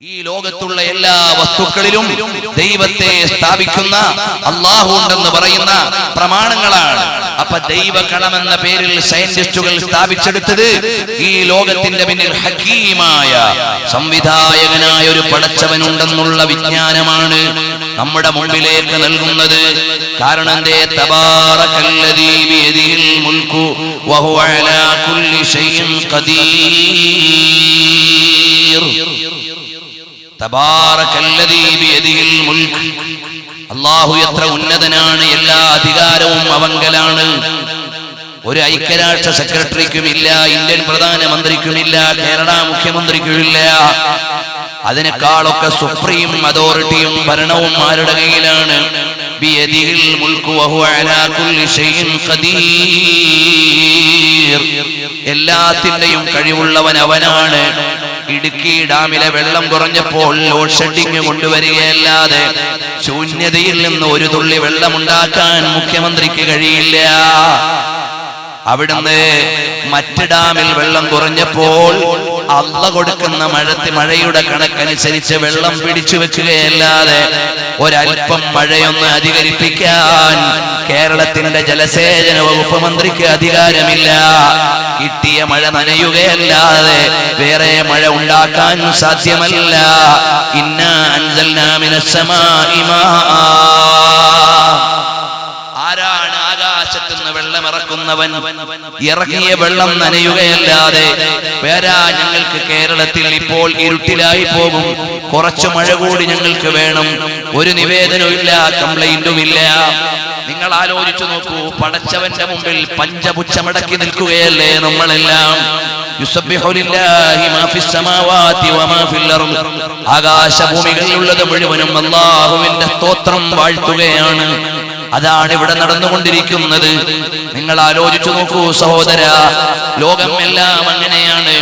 ഈ ലോകത്തുള്ള എല്ലാ വസ്തുക്കളിലും ദൈവത്തെ സ്ഥാപിക്കുന്ന അല്ലാഹു ഉണ്ടെന്ന് പറയുന്ന പ്രമാണങ്ങളാണ്. അപ്പൊ ദൈവകണമെന്ന പേരിൽ സയന്റിസ്റ്റുകൾ സ്ഥാപിച്ചെടുത്തത് ഈ ലോകത്തിന്റെ പിന്നിൽ ഹക്കീമായ സംവിധായകനായ ഒരു പടച്ചവനുണ്ടെന്നുള്ള വിജ്ഞാനമാണ് നമ്മുടെ മുമ്പിലേക്ക് നൽകുന്നത്. കാരണം തബാറകല്ലദീ ബിയദിഹിൽ മുൽക്കു വഹുവ അലാ കുല്ലി ഷൈഇൻ ഖദീർ. തബാറകല്ലദീ ബിയദിഹിൽ മുൽക്ക്. അല്ലാഹു എത്ര ഉന്നതനാണ്, എല്ലാ അധികാരവും അവങ്കലാണ്. ഒരു ഐക്യരാഷ്ട്ര സെക്രട്ടറിക്കുമില്ല, ഇന്ത്യൻ പ്രധാനമന്ത്രിക്കുമില്ല, കേരള മുഖ്യമന്ത്രിക്കുമില്ല. അതിനേക്കാളൊക്കെ സുപ്രീം അതോറിറ്റിയും ഭരണവും ആരുടെ കയ്യിലാണ്? ബിയദിഹിൽ മുൽക്കു വഹുവ അലാ കുല്ലി ഷൈഇൻ ഖദീർ. എല്ലാത്തിന്റെയും കഴിവുള്ളവൻ അവനാണ്. ഇടുക്കി ഡാമിലെ വെള്ളം കുറഞ്ഞപ്പോൾ ലോഡ് ഷെഡിങ് കൊണ്ടുവരികയല്ലാതെ ശൂന്യതയിൽ നിന്ന് ഒരു തുള്ളി വെള്ളമുണ്ടാക്കാൻ മുഖ്യമന്ത്രിക്ക് കഴിയില്ല. അവിടുന്ന് മറ്റ് ഡാമിൽ വെള്ളം കുറഞ്ഞപ്പോൾ അള്ള കൊടുക്കുന്ന മഴയുടെ കണക്കനുസരിച്ച് വെള്ളം പിടിച്ചു വെക്കുകയല്ലാതെ ഒരൽപ്പം മഴയൊന്ന് അധികരിപ്പിക്കാൻ കേരളത്തിന്റെ ജലസേചന വകുപ്പ് മന്ത്രിക്ക് അധികാരമില്ല. കിട്ടിയ മഴ നനയുകയല്ലാതെ വേറെ മഴ ഉണ്ടാക്കാൻ സാധ്യമല്ല. ഇന്നാ അൻസൽനാ മിനസ് സമാഇ മാഅ. ആരാണ് ആകാശത്തുനിന്ന് വെള്ളം ഇറക്കുന്നവൻ? ഇറങ്ങിയ വെള്ളം നനയുകയല്ലാതെ വേറെ ഞങ്ങൾക്ക് കേരളത്തിൽ ഇപ്പോൾ ഇരുട്ടിലായി പോകും. കുറച്ചു മഴ കൂടി ഞങ്ങൾക്ക് വേണം. ഒരു നിവേദനവും ഇല്ല, കംപ്ലൈന്റും ഇല്ല. നിങ്ങൾ ആലോചിച്ചു നോക്കൂ, പടച്ചവന്റെ മുമ്പിൽ പഞ്ചപുച്ഛമടക്കി നിൽക്കുകയല്ലേ നമ്മളെല്ലാം. ആകാശഭൂമികളിലുള്ളത് മുഴുവനും അല്ലാഹുവിന്റെ സ്തോത്രം വാഴ്ത്തുകയാണ്. അതാണ് ഇവിടെ നടന്നുകൊണ്ടിരിക്കുന്നത്. നിങ്ങൾ ആലോചിച്ചു നോക്കൂ സഹോദര, ലോകം എല്ലാം അങ്ങനെയാണ്.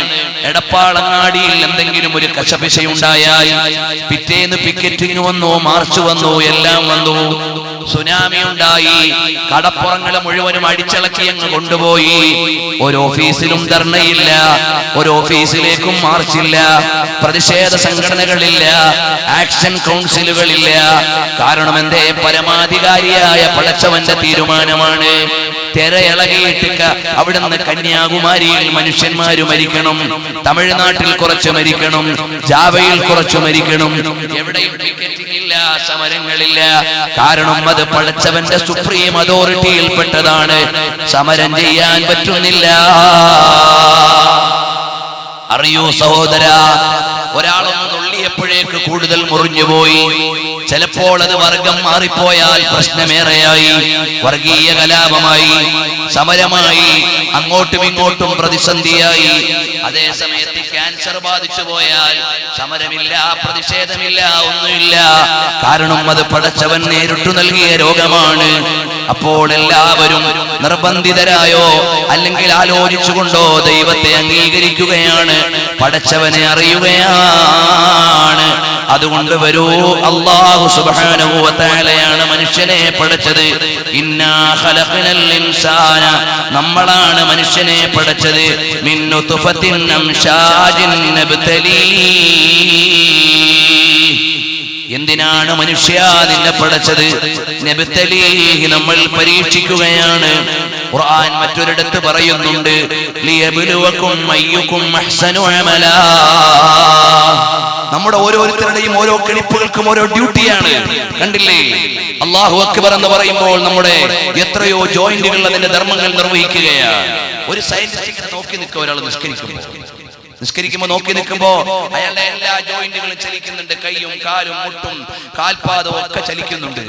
എടപ്പാളങ്ങാടിയിൽ എന്തെങ്കിലും ഒരു കശപിശയുണ്ടായാൽ പിറ്റേന്ന് പിക്കറ്റിംഗ് വന്നു, മാർച്ച് വന്നു, എല്ലാം വന്നു. സുനാമി ഉണ്ടായി, കടപ്പുറങ്ങളെ മുഴുവനും അടിച്ചിളക്കി അങ്ങ് കൊണ്ടുപോയി. ഒരു ഓഫീസിലും ധർണയില്ല, ഒരു ഓഫീസിലേക്കും മാർച്ചില്ല, പ്രതിഷേധ സംഘടനകളില്ല, ആക്ഷൻ കൗൺസിലുകളില്ല. കാരണം എന്തേ? പരമാധികാരിയായ പടച്ചവന്റെ തീരുമാനമാണ്. തെരയിളകിയിട്ട് അവിടുന്ന് കന്യാകുമാരിയിൽ മനുഷ്യന്മാര് മരിക്കണം, തമിഴ്നാട്ടിൽ കുറച്ച് മരിക്കണം, ജാവയിൽ കുറച്ച് മരിക്കണം. എവിടെയും ടിക്കറ്റിംഗ് ഇല്ല, സമരങ്ങളില്ല. കാരണം അത് പടച്ചവന്റെ സുപ്രീം അതോറിറ്റിയിൽപ്പെട്ടതാണ്. സമരം ചെയ്യാൻ പറ്റുന്നില്ല. അറിയൂ സഹോദര, ഒരാളൊന്ന് നുള്ളിയപ്പോഴേക്ക് കൂടുതൽ മുറിഞ്ഞുപോയി. ചിലപ്പോൾ അത് വർഗം മാറിപ്പോയാൽ പ്രശ്നമേറെയായി, വർഗീയ കലാപമായി, സമരമായി, അങ്ങോട്ടും ഇങ്ങോട്ടും പ്രതിസന്ധിയായി. അതേ സമയത്ത് ക്യാൻസർ ബാധിച്ചു പോയാൽ സമരമില്ല, പ്രതിഷേധമില്ല, ഒന്നുമില്ല. കാരണം അത് പടച്ചവൻ നേരിട്ടു നൽകിയ രോഗമാണ്. അപ്പോൾ എല്ലാവരും നിർബന്ധിതരായോ അല്ലെങ്കിൽ ആലോചിച്ചുകൊണ്ടോ ദൈവത്തെ അംഗീകരിക്കുകയാണ്, പടച്ചവനെ അറിയുകയാണ്. അതുകൊണ്ട് വരൂ, അല്ലാഹു സുബ്ഹാനഹു വ തആലയാണ് മനുഷ്യനെ പടച്ചത്. ഇന്നാ ഖലഖനൽ ഇൻസാന, നമ്മളാണ് മനുഷ്യനെ പടച്ചത്. മിൻ നുത്ഫത്തിൻ അംശാജിൻ നബ്തലീ. എന്തിനാണ് മനുഷ്യ നിന്നെ പടച്ചത്? നബ്തലീഹി, നമ്മൾ പരീക്ഷിക്കുകയാണ്. ഖുർആൻ മറ്റൊരിടത്ത് പറയുന്നുണ്ട്, ലിയബ്ലുവകും അയ്യുകും അഹ്സനു അമലാ. നമ്മുടെ ഓരോരുത്തരുടെയും ഓരോ കിണിപ്പുകൾക്കും ഓരോ ഡ്യൂട്ടിയാണ്. കണ്ടില്ലേ? അല്ലാഹു അക്ബർ എന്ന് പറയുമ്പോൾ നമ്മുടെ എത്രയോ ജോയിന്റുകൾ അതിന്റെ ധർമ്മങ്ങൾ നിർവഹിക്കുകയാണ്. ഒരു സയന്റിസ്റ്റ് നോക്കി നിൽക്കുക, ഒരാൾ നിസ്കരിക്കുമ്പോ നോക്കി നിൽക്കുമ്പോ അയാളുടെ എല്ലാ ജോയിന്റുകളും ചലിക്കുന്നുണ്ട്. കൈയും കാലും മുട്ടും കാൽപാദവും ഒക്കെ ചലിക്കുന്നുണ്ട്.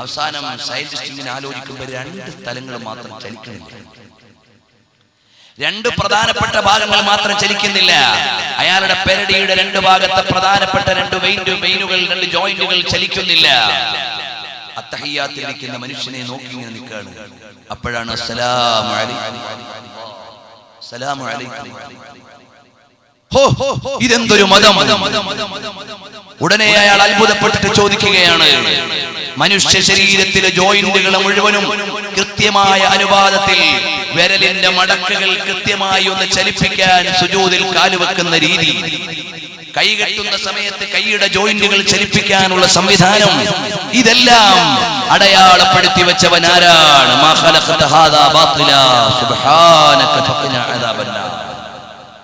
അവസാനം സയന്റിസ്റ്റ് ഇങ്ങനെ ആലോചിക്കുമ്പോൾ രണ്ട് സ്ഥലങ്ങൾ മാത്രം ചലിക്കുന്നില്ല, രണ്ട് പ്രധാനപ്പെട്ട ഭാഗങ്ങൾ മാത്രം ചലിക്കുന്നില്ല. അയാളുടെ പെരടിയുടെ രണ്ട് ഭാഗത്തെ പ്രധാനപ്പെട്ട രണ്ട് വെയിനുകൾ, രണ്ട് ജോയിന്റുകൾ ചലിക്കുന്നില്ല. അത്തഹിയ്യാത്തിലിരിക്കുന്ന മനുഷ്യനെ നോക്കി ഇങ്ങനെ നിൽക്കുകയാണ്. അപ്പോഴാണ് അസ്സലാമു അലൈക്കും, അസ്സലാമു അലൈക്കും. ഇതെന്തൊരു മതം? ഉടനെ അയാൾ അത്ഭുതപ്പെട്ടിട്ട് ചോദിക്കുകയാണ്, മനുഷ്യ ശരീരത്തിലെ ജോയിന്റുകൾ മുഴുവനും കൃത്യമായ അനുപാതത്തിൽ വിരലിന്റെ മടക്കുകൾ കൃത്യമായി ഒന്ന് ചലിപ്പിക്കാൻ സുജൂദിൽ കാലുവെക്കുന്ന രീതി, കൈകെട്ടുന്ന സമയത്ത് കൈയുടെ ജോയിന്റുകൾ ചലിപ്പിക്കാനുള്ള സംവിധാനം, ഇതെല്ലാം അടയാളപ്പെടുത്തി വെച്ചവൻ ആരാണ്? മാ ഖലഖത ഹാദാ ബാത്തിലാ സുബ്ഹാനക ഫഖിനാ അദാബന്നാർ.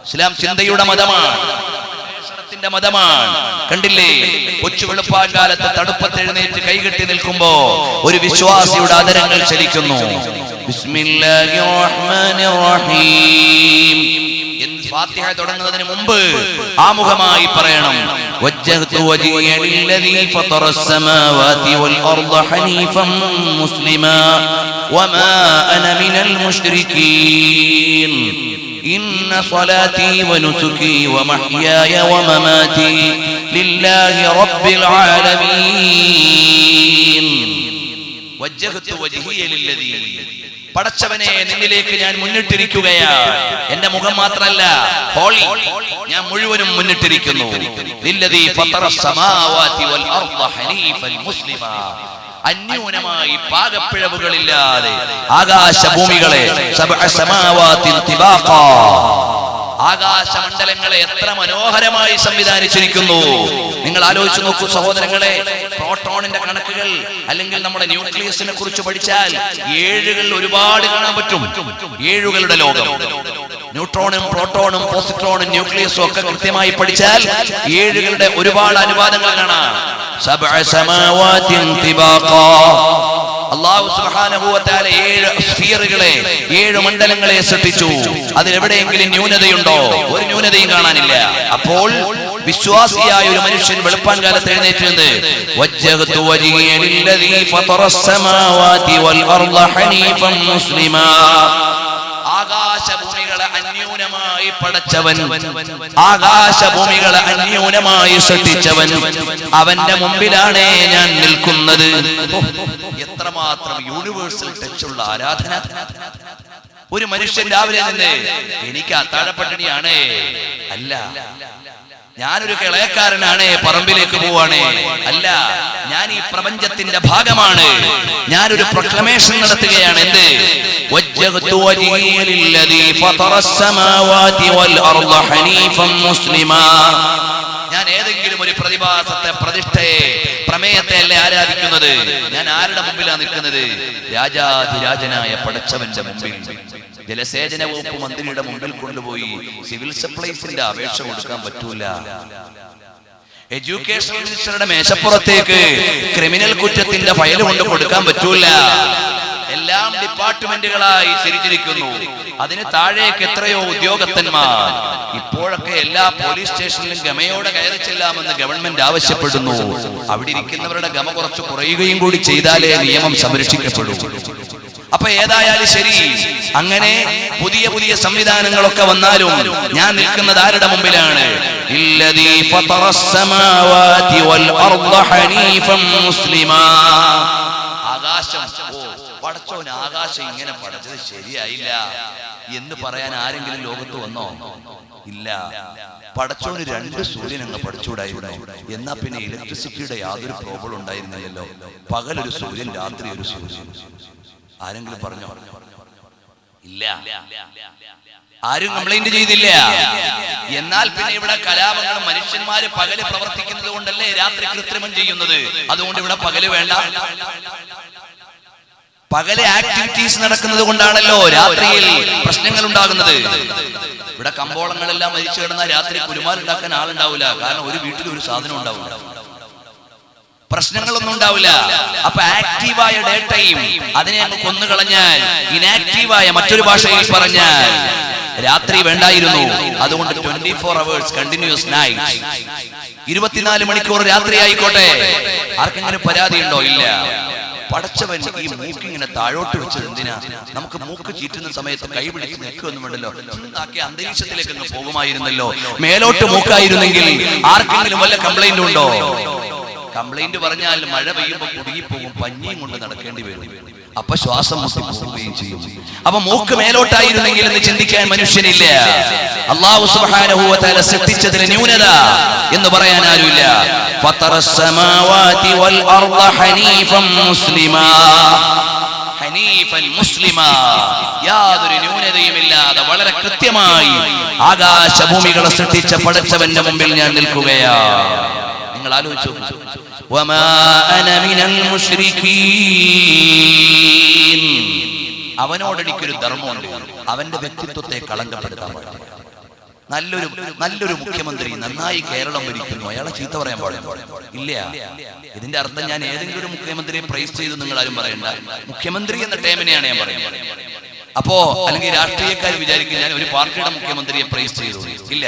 ഇസ്ലാം ചിന്തയുടെ മതമാണ്, മതമാണ്. കണ്ടില്ലേ, കൊച്ചു വെളുപ്പാൻ കാലത്ത് തടുപ്പത്ത് എഴുന്നേറ്റ് കൈകെട്ടി നിൽക്കുമ്പോ ഒരു വിശ്വാസിയുടെ ആദരങ്ങൾ ചലിക്കുന്നു. ബിസ്മില്ലാഹിർ റഹ്മാനിർ റഹീം എന്ന് ഫാത്തിഹ തുടങ്ങുന്നതിന് മുമ്പ് ആമുഖമായി പറയണം, വജ്ജഹ്തു വജ്ഹിയ ലില്ലദീ ഫതറസ് സമാവാതി വൽ അർദ ഹനീഫൻ മുസ്ലിമാ വമാ അന മിനൽ മുശ്രികീൻ إن صلاتي ونسكي ومحياي ومماتي لله رب العالمين وجهت وجهي للذي പടച്ചവനെ നിന്നിലേക്ക് ഞാൻ മുന്നിട്ടിരിക്കുകയാണ്. എന്റെ മുഖം മാത്രമല്ല, ഹോളി ഞാൻ മുഴുവനും മുന്നിട്ടിരിക്കുന്നു. ലില്ലദീ ഫതറസ് സമാവാതി വൽ അർദ ഹനീഫൻ മുസ്ലിമാ, അന്യൂനമായി പാകപ്പിഴവുകളില്ലാതെ ആകാശഭൂമികളെ ആകാശമണ്ഡലങ്ങളെ എത്ര മനോഹരമായി സംവിധാനിച്ചിരിക്കുന്നു. നിങ്ങൾ ആലോചിച്ച് നോക്കൂ സഹോദരങ്ങളെ, പ്രോട്ടോണിന്റെ കണക്കുകൾ അല്ലെങ്കിൽ നമ്മുടെ ന്യൂക്ലിയസിനെ കുറിച്ച് പഠിച്ചാൽ ഏഴുകൾ ഒരുപാട് കാണാൻ പറ്റും. ഏഴുകളുടെ ലോകം, ന്യൂട്രോണും പ്രോട്ടോണും പോസിട്രോണും ന്യൂക്ലിയസും ഒക്കെ കൃത്യമായി പഠിച്ചാൽ ഏഴുകളുടെ ഒരുപാട് അനുപാതങ്ങൾ കാണാം. അല്ലാഹു സുബ്ഹാനഹു വ തആല 7 സ്ഫിയറുകളെ, 7 മണ്ഡലങ്ങളെ സൃഷ്ടിച്ചു. അതിലെവിടെയെങ്കിലും ന്യൂനതയുണ്ടോ? ഒരു ന്യൂനതയും കാണാനില്ല. അപ്പോൾ വിശ്വാസിയായ ഒരു മനുഷ്യൻ വെളുപ്പാൻ കാലത്ത് എഴുന്നേറ്റ് നിന്ന് വജ്ജഹ്തു വജ്ഹിയ ലില്ലദീ ഫതറസ് സമാവാതി വൽ അർദ ഹനീഫൻ മുസ്ലിമാ, ആകാശഭൂമികളെ അന്യൂനമായി പടച്ചവൻ, ആകാശഭൂമികളെ അന്യൂനമായി സൃഷ്ടിച്ചവൻ, അവന്റെ മുമ്പിലാണ് ഞാൻ നിൽക്കുന്നത്. എത്രമാത്രം യൂണിവേഴ്സൽ ടച്ചുള്ള ആരാധന! ഒരു മനുഷ്യൻ രാവിലെ നിന്ന് എനിക്ക് അത്താഴപ്പട്ടിണിയാണ്, അല്ല, ഞാനൊരു കിളയക്കാരനാണ്, പറമ്പിലേക്ക് പോവാണ്, അല്ല, ഞാൻ ഈ പ്രപഞ്ചത്തിന്റെ ഭാഗമാണ്, ഞാനൊരു പ്രൊക്ലമേഷൻ നടത്തുകയാണ്. എന്ത്? വജ്ജഹ്തു വജ്ഹിയ ലില്ലദീ ഫതറസ് സമാവാതി വൽ അർദ ഹനീഫൻ മുസ്ലിമാ. ഞാൻ ഏതെങ്കിലും ഒരു പ്രതിഭാസത്തെ, പ്രതിഷ്ഠയെ, പ്രമേയത്തെ അല്ല ആരാധിക്കുന്നത്. ഞാൻ ആരുടെ മുമ്പിലാണ് നിൽക്കുന്നത്? രാജാധിരാജനായ പടച്ചവന്റെ മുമ്പിൽ. ജലസേചന വകുപ്പ് മന്ത്രിയുടെ മുമ്പിൽ കൊണ്ടുപോയി സിവിൽ സപ്ലൈസിന്റെ അപേക്ഷ കൊടുക്കാൻ പറ്റൂല. എഡ്യൂക്കേഷൻ മിനിസ്റ്ററുടെ മേശപ്പുറത്തേക്ക് ക്രിമിനൽ കുറ്റത്തിന്റെ ഫയൽ കൊണ്ട് കൊടുക്കാൻ പറ്റൂല. എല്ലാം ഡിപ്പാർട്ട്മെന്റുകളായി തിരിച്ചിരിക്കുന്നു. അതിന് താഴേക്ക് എത്രയോ ഉദ്യോഗസ്ഥന്മാർ. ഇപ്പോഴൊക്കെ എല്ലാ പോലീസ് സ്റ്റേഷനിലും ഗമയോടെ കയറി ചെല്ലാമെന്ന് ഗവൺമെന്റ് ആവശ്യപ്പെടുന്നു. അവിടെ ഇരിക്കുന്നവരുടെ ഗമ കുറച്ച് കുറയുകയും കൂടി ചെയ്താലേ നിയമം സംരക്ഷിക്കപ്പെടൂ. അപ്പൊ ഏതായാലും ശരി, അങ്ങനെ പുതിയ പുതിയ സംവിധാനങ്ങളൊക്കെ വന്നാലും ഞാൻ നിൽക്കുന്നത് ആരുടെ മുമ്പിലാണ്? ഇല്ലദീ ഫതറസ് സമാവാതി വൽ അർദ ഹനീഫൻ മുസ്ലിമാ. ആകാശം, പടച്ചോൻ ആകാശം ഇങ്ങനെ പടച്ചത് ശരിയായില്ല എന്ന് പറയാൻ ആരെങ്കിലും ലോകത്ത് വന്നോ? ഇല്ല. പടച്ചോന് 2 സൂര്യൻ അങ്ങ് പഠിച്ചുകൂടായിരുന്നു. എന്നാ പിന്നെ ഇലക്ട്രിസിറ്റിയുടെ യാതൊരു പ്രോബ്ലം ഉണ്ടായിരുന്നില്ലല്ലോ. പകലൊരു സൂര്യൻ, രാത്രി ഒരു സൂര്യൻ. ആരെങ്കിലും പറഞ്ഞോ? ഇല്ല, ആരും കംപ്ലൈന്റ് ചെയ്തില്ല. എന്നാൽ പിന്നെ ഇവിടെ കലാപങ്ങളും മനുഷ്യന്മാര് പകല് പ്രവർത്തിക്കുന്നത് കൊണ്ടല്ലേ രാത്രി കൃത്രിമം ചെയ്യുന്നത്. അതുകൊണ്ട് ഇവിടെ പകല് വേണ്ട. പകല് ആക്ടിവിറ്റീസ് നടക്കുന്നത് കൊണ്ടാണല്ലോ രാത്രിയിൽ പ്രശ്നങ്ങൾ ഉണ്ടാകുന്നത്. ഇവിടെ കമ്പോളങ്ങളെല്ലാം മരിച്ചു കിടന്നാൽ രാത്രി കുരുമാലുണ്ടാക്കാൻ ആളുണ്ടാവില്ല. കാരണം ഒരു വീട്ടിൽ ഒരു സാധനം ഉണ്ടാവില്ല, പ്രശ്നങ്ങളൊന്നും ഉണ്ടാവില്ല. അപ്പൊ ആക്റ്റീവായ ഡേറ്റയും അതിനെ അങ്ങ് കൊന്നുകളഞ്ഞാൽ, ഇനാക്റ്റീവായ മറ്റൊരു ഭാഷയിൽ പറഞ്ഞാൽ രാത്രി വേണ്ടായിരുന്നു. അതുകൊണ്ട് 24 hours കണ്ടിന്യൂസ് നൈറ്റ്, 24 മണിക്കൂർ രാത്രി ആയിക്കോട്ടെ. ആർക്കെങ്കിലും പരാതി ഉണ്ടോ? ഇല്ല. പടച്ചവൻ ഈ മൂക്കിങ്ങനെ താഴോട്ട് വെച്ചത് എന്തിനാ? നമുക്ക് മൂക്ക് ചീറ്റുന്ന സമയത്ത് കൈപിടിച്ച് നിൽക്കുകയൊന്നും വേണ്ടല്ലോ. ചൂടാക്കി അന്തരീക്ഷത്തിലേക്ക് അങ്ങ് പോകുമായിരുന്നല്ലോ. മേലോട്ട് മൂക്കായിരുന്നെങ്കിൽ ആർക്കെങ്കിലും വല്ല കംപ്ലൈന്റ് ഉണ്ടോ? കംപ്ലൈന്റ് പറഞ്ഞാൽ മഴ പെയ്യുമ്പോൾ കുടുങ്ങിപ്പോകും, പഞ്ഞിയും കൊണ്ട് നടക്കേണ്ടി വരും. അപ്പൊ ശ്വാസം മുട്ടിപ്പോവുകയും ചെയ്യും. അപ്പൊ മൂക്ക് മേലോട്ടായിരുന്നെങ്കിൽ എന്ന് ചിന്തിക്കാൻ മനുഷ്യനില്ല. അല്ലാഹു സുബ്ഹാനഹു വ തആല സൃഷ്ടിച്ചതിലെ ന്യൂനത എന്ന് പറയാൻ ആരുമില്ല. ഫതറസ് സമാവാതി വൽ അർദ ഹനീഫൻ മുസ്ലിമാ. ഹനീഫൻ മുസ്ലിമാ, യാതൊരു ന്യൂനതയുമില്ലാതെ വളരെ കൃത്യമായി ആകാശഭൂമികളെ സൃഷ്ടിച്ച പടച്ചവന്റെ മുമ്പിൽ ഞാൻ നിൽക്കുകയാ. നിങ്ങൾ ആലോചിച്ചു, വമാ അന മിനൽ മുശ്രികീൻ. അവനോട് എനിക്കൊരു ധർമ്മമുണ്ട്, അവന്റെ വ്യക്തിത്വത്തെ കളങ്കപ്പെടുത്താൻ പാടില്ല. നല്ലൊരു മുഖ്യമന്ത്രി നന്നായി കേരളം ഭരിക്കുന്നു, അയാളെ ചീത്ത പറയാൻ പാടില്ല. ഇല്ല, ഇതിന്റെ അർത്ഥം ഞാൻ ഏതെങ്കിലും ഒരു മുഖ്യമന്ത്രിയെ പ്രൈസ് ചെയ്തു നിങ്ങൾ ആരും പറയണ്ട. മുഖ്യമന്ത്രി എന്ന ടേമിനെയാണ് ഞാൻ പറയുന്നത്. അപ്പോ അല്ലെങ്കിൽ രാഷ്ട്രീയക്കാർ വിചാരിക്കും ഞാൻ ഒരു പാർട്ടിയുടെ മുഖ്യമന്ത്രിയെ പ്രൈസ് ചെയ്തു. ഇല്ല,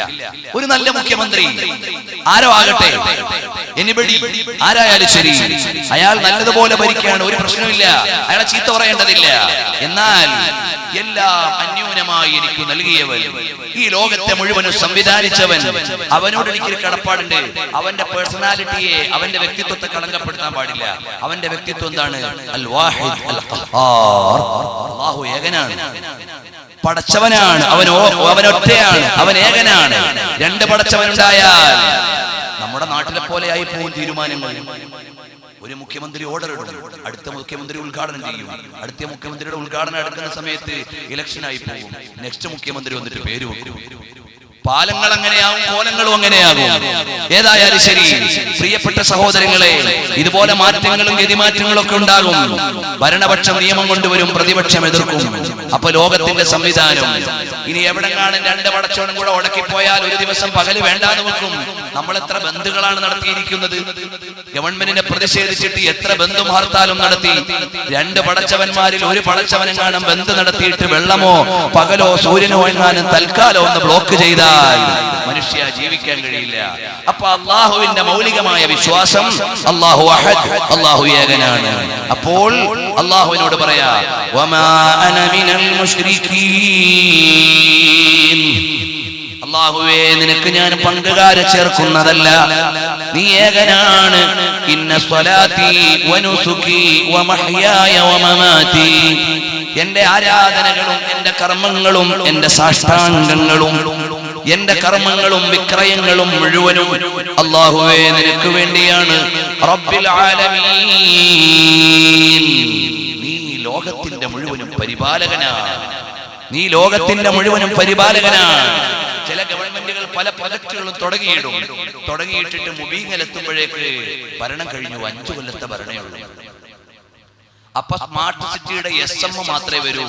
ഒരു നല്ല മുഖ്യമന്ത്രി ആരോ ആകട്ടെ, എനിബഡി ആരായാലും ശരി, അയാൾ നല്ലതുപോലെ ഭരിക്കുകയാണ്, ഒരു പ്രശ്നമില്ല, അയാളെ ചീത്ത പറയേണ്ടതില്ല. എന്നാൽ എല്ലാം അന്യൂനമായി എനിക്ക് നൽകിയവൻ, ഈ ലോകത്തെ മുഴുവനും സംവിധാനിച്ചവൻ, അവനോട് എനിക്കൊരു കടപ്പാടുണ്ട്. അവന്റെ പേഴ്സണാലിറ്റിയെ, അവന്റെ വ്യക്തിത്വത്തെ കളങ്കപ്പെടുത്താൻ പാടില്ല. അവന്റെ വ്യക്തിത്വം എന്താണ്? അൽ വാഹിദ് അൽ ഖഹാർ. അല്ലാഹു ഏകനാണ്, പടച്ചവനാണ്, അവനൊറ്റയാണ്, അവൻ ഏകനാണ്. രണ്ട് പടച്ചവനുണ്ടായാൽ നമ്മുടെ നാട്ടിലെ പോലെ ആയി പോകും തീരുമാനങ്ങൾ. ഒരു മുഖ്യമന്ത്രി ഓർഡർ ഇടും, അടുത്ത മുഖ്യമന്ത്രി ഉദ്ഘാടനം ചെയ്യും, അടുത്ത മുഖ്യമന്ത്രിയുടെ ഉദ്ഘാടനം എടുക്കുന്ന സമയത്ത് ഇലക്ഷൻ ആയി പോകും, നെക്സ്റ്റ് മുഖ്യമന്ത്രി വന്നിട്ട് പേര് വെക്കും. പാലങ്ങൾ അങ്ങനെയാവും, കോലങ്ങളും അങ്ങനെയാകും. ഏതായാലും ശരി, പ്രിയപ്പെട്ട സഹോദരങ്ങളെ, ഇതുപോലെ മാറ്റങ്ങളും ഗതിമാറ്റങ്ങളും ഒക്കെ ഉണ്ടാകും. ഭരണപക്ഷം നിയമം കൊണ്ടുവരും, പ്രതിപക്ഷം എതിർക്കും. അപ്പൊ ലോകത്തിന്റെ സംവിധാനം ഇനി എവിടെങ്ങാനും രണ്ട് പടച്ചോണം കൂടെ ഉടക്കിപ്പോയാൽ ഒരു ദിവസം പകല് വേണ്ടാന്ന് വെക്കും. നമ്മൾ എത്ര ബന്ധുക്കളാണ് നടത്തിയിരിക്കുന്നത്. ഗവൺമെന്റിനെ പ്രതിഷേധിച്ചിട്ട് എത്ര ബന്ധും ഹർത്താലും നടത്തി. രണ്ട് പടച്ചവന്മാരിൽ ഒരു പടച്ചവനെങ്ങാനും ബന്ധു നടത്തിയിട്ട് വെള്ളമോ പകലോ സൂര്യനോ എങ്ങാനും തൽക്കാലം ഒന്ന് ബ്ലോക്ക് ചെയ്താൽ മനുഷ്യ ജീവിക്കാൻ കഴിയില്ല. അപ്പൊ അള്ളാഹുവിന്റെ മൗലികമായ വിശ്വാസം, അല്ലാഹു അഹദ്, അല്ലാഹു ഏകനാണ്. അപ്പോൾ അള്ളാഹുവിനോട് പറയാ, വമാ അന മിനൽ മുശ്രികീൻ. അല്ലാഹുവേ, നിനക്ക് ഞാൻ പങ്കുകാരെ ചേർക്കുന്നതല്ല, നീ ഏകനാണ്. ഇന്ന സ്വലാത്തി വനുസുകി വമഹ്യായ വമമാതി. എന്റെ ആരാധനകളും എന്റെ കർമ്മങ്ങളും എന്റെ സാഷ്ടാംഗങ്ങളും എന്റെ കർമ്മങ്ങളും വിക്രയങ്ങളും മുഴുവനും അല്ലാഹുവേ നിനക്ക് വേണ്ടിയാണ്. റബ്ബിൽ ആലമീൻ. നീ ലോകത്തിന്റെ മുഴുവനും പരിപാലകനാണ്, നീ ലോകത്തിന്റെ മുഴുവനും പരിപാലകനാണ്. ചില ഗവൺമെന്റുകൾ പല പ്രൊജക്ടുകളും തുടങ്ങിയിട്ടിട്ട് മുബീങ്ങിലെത്തുമ്പോഴേക്ക് ഭരണം കഴിഞ്ഞു, 5 കൊല്ലത്തെ ഭരണേ ഉള്ളൂ. അപ്പൊ സ്മാർട്ട് സിറ്റിയുടെ SM മാത്രമേ വരൂ,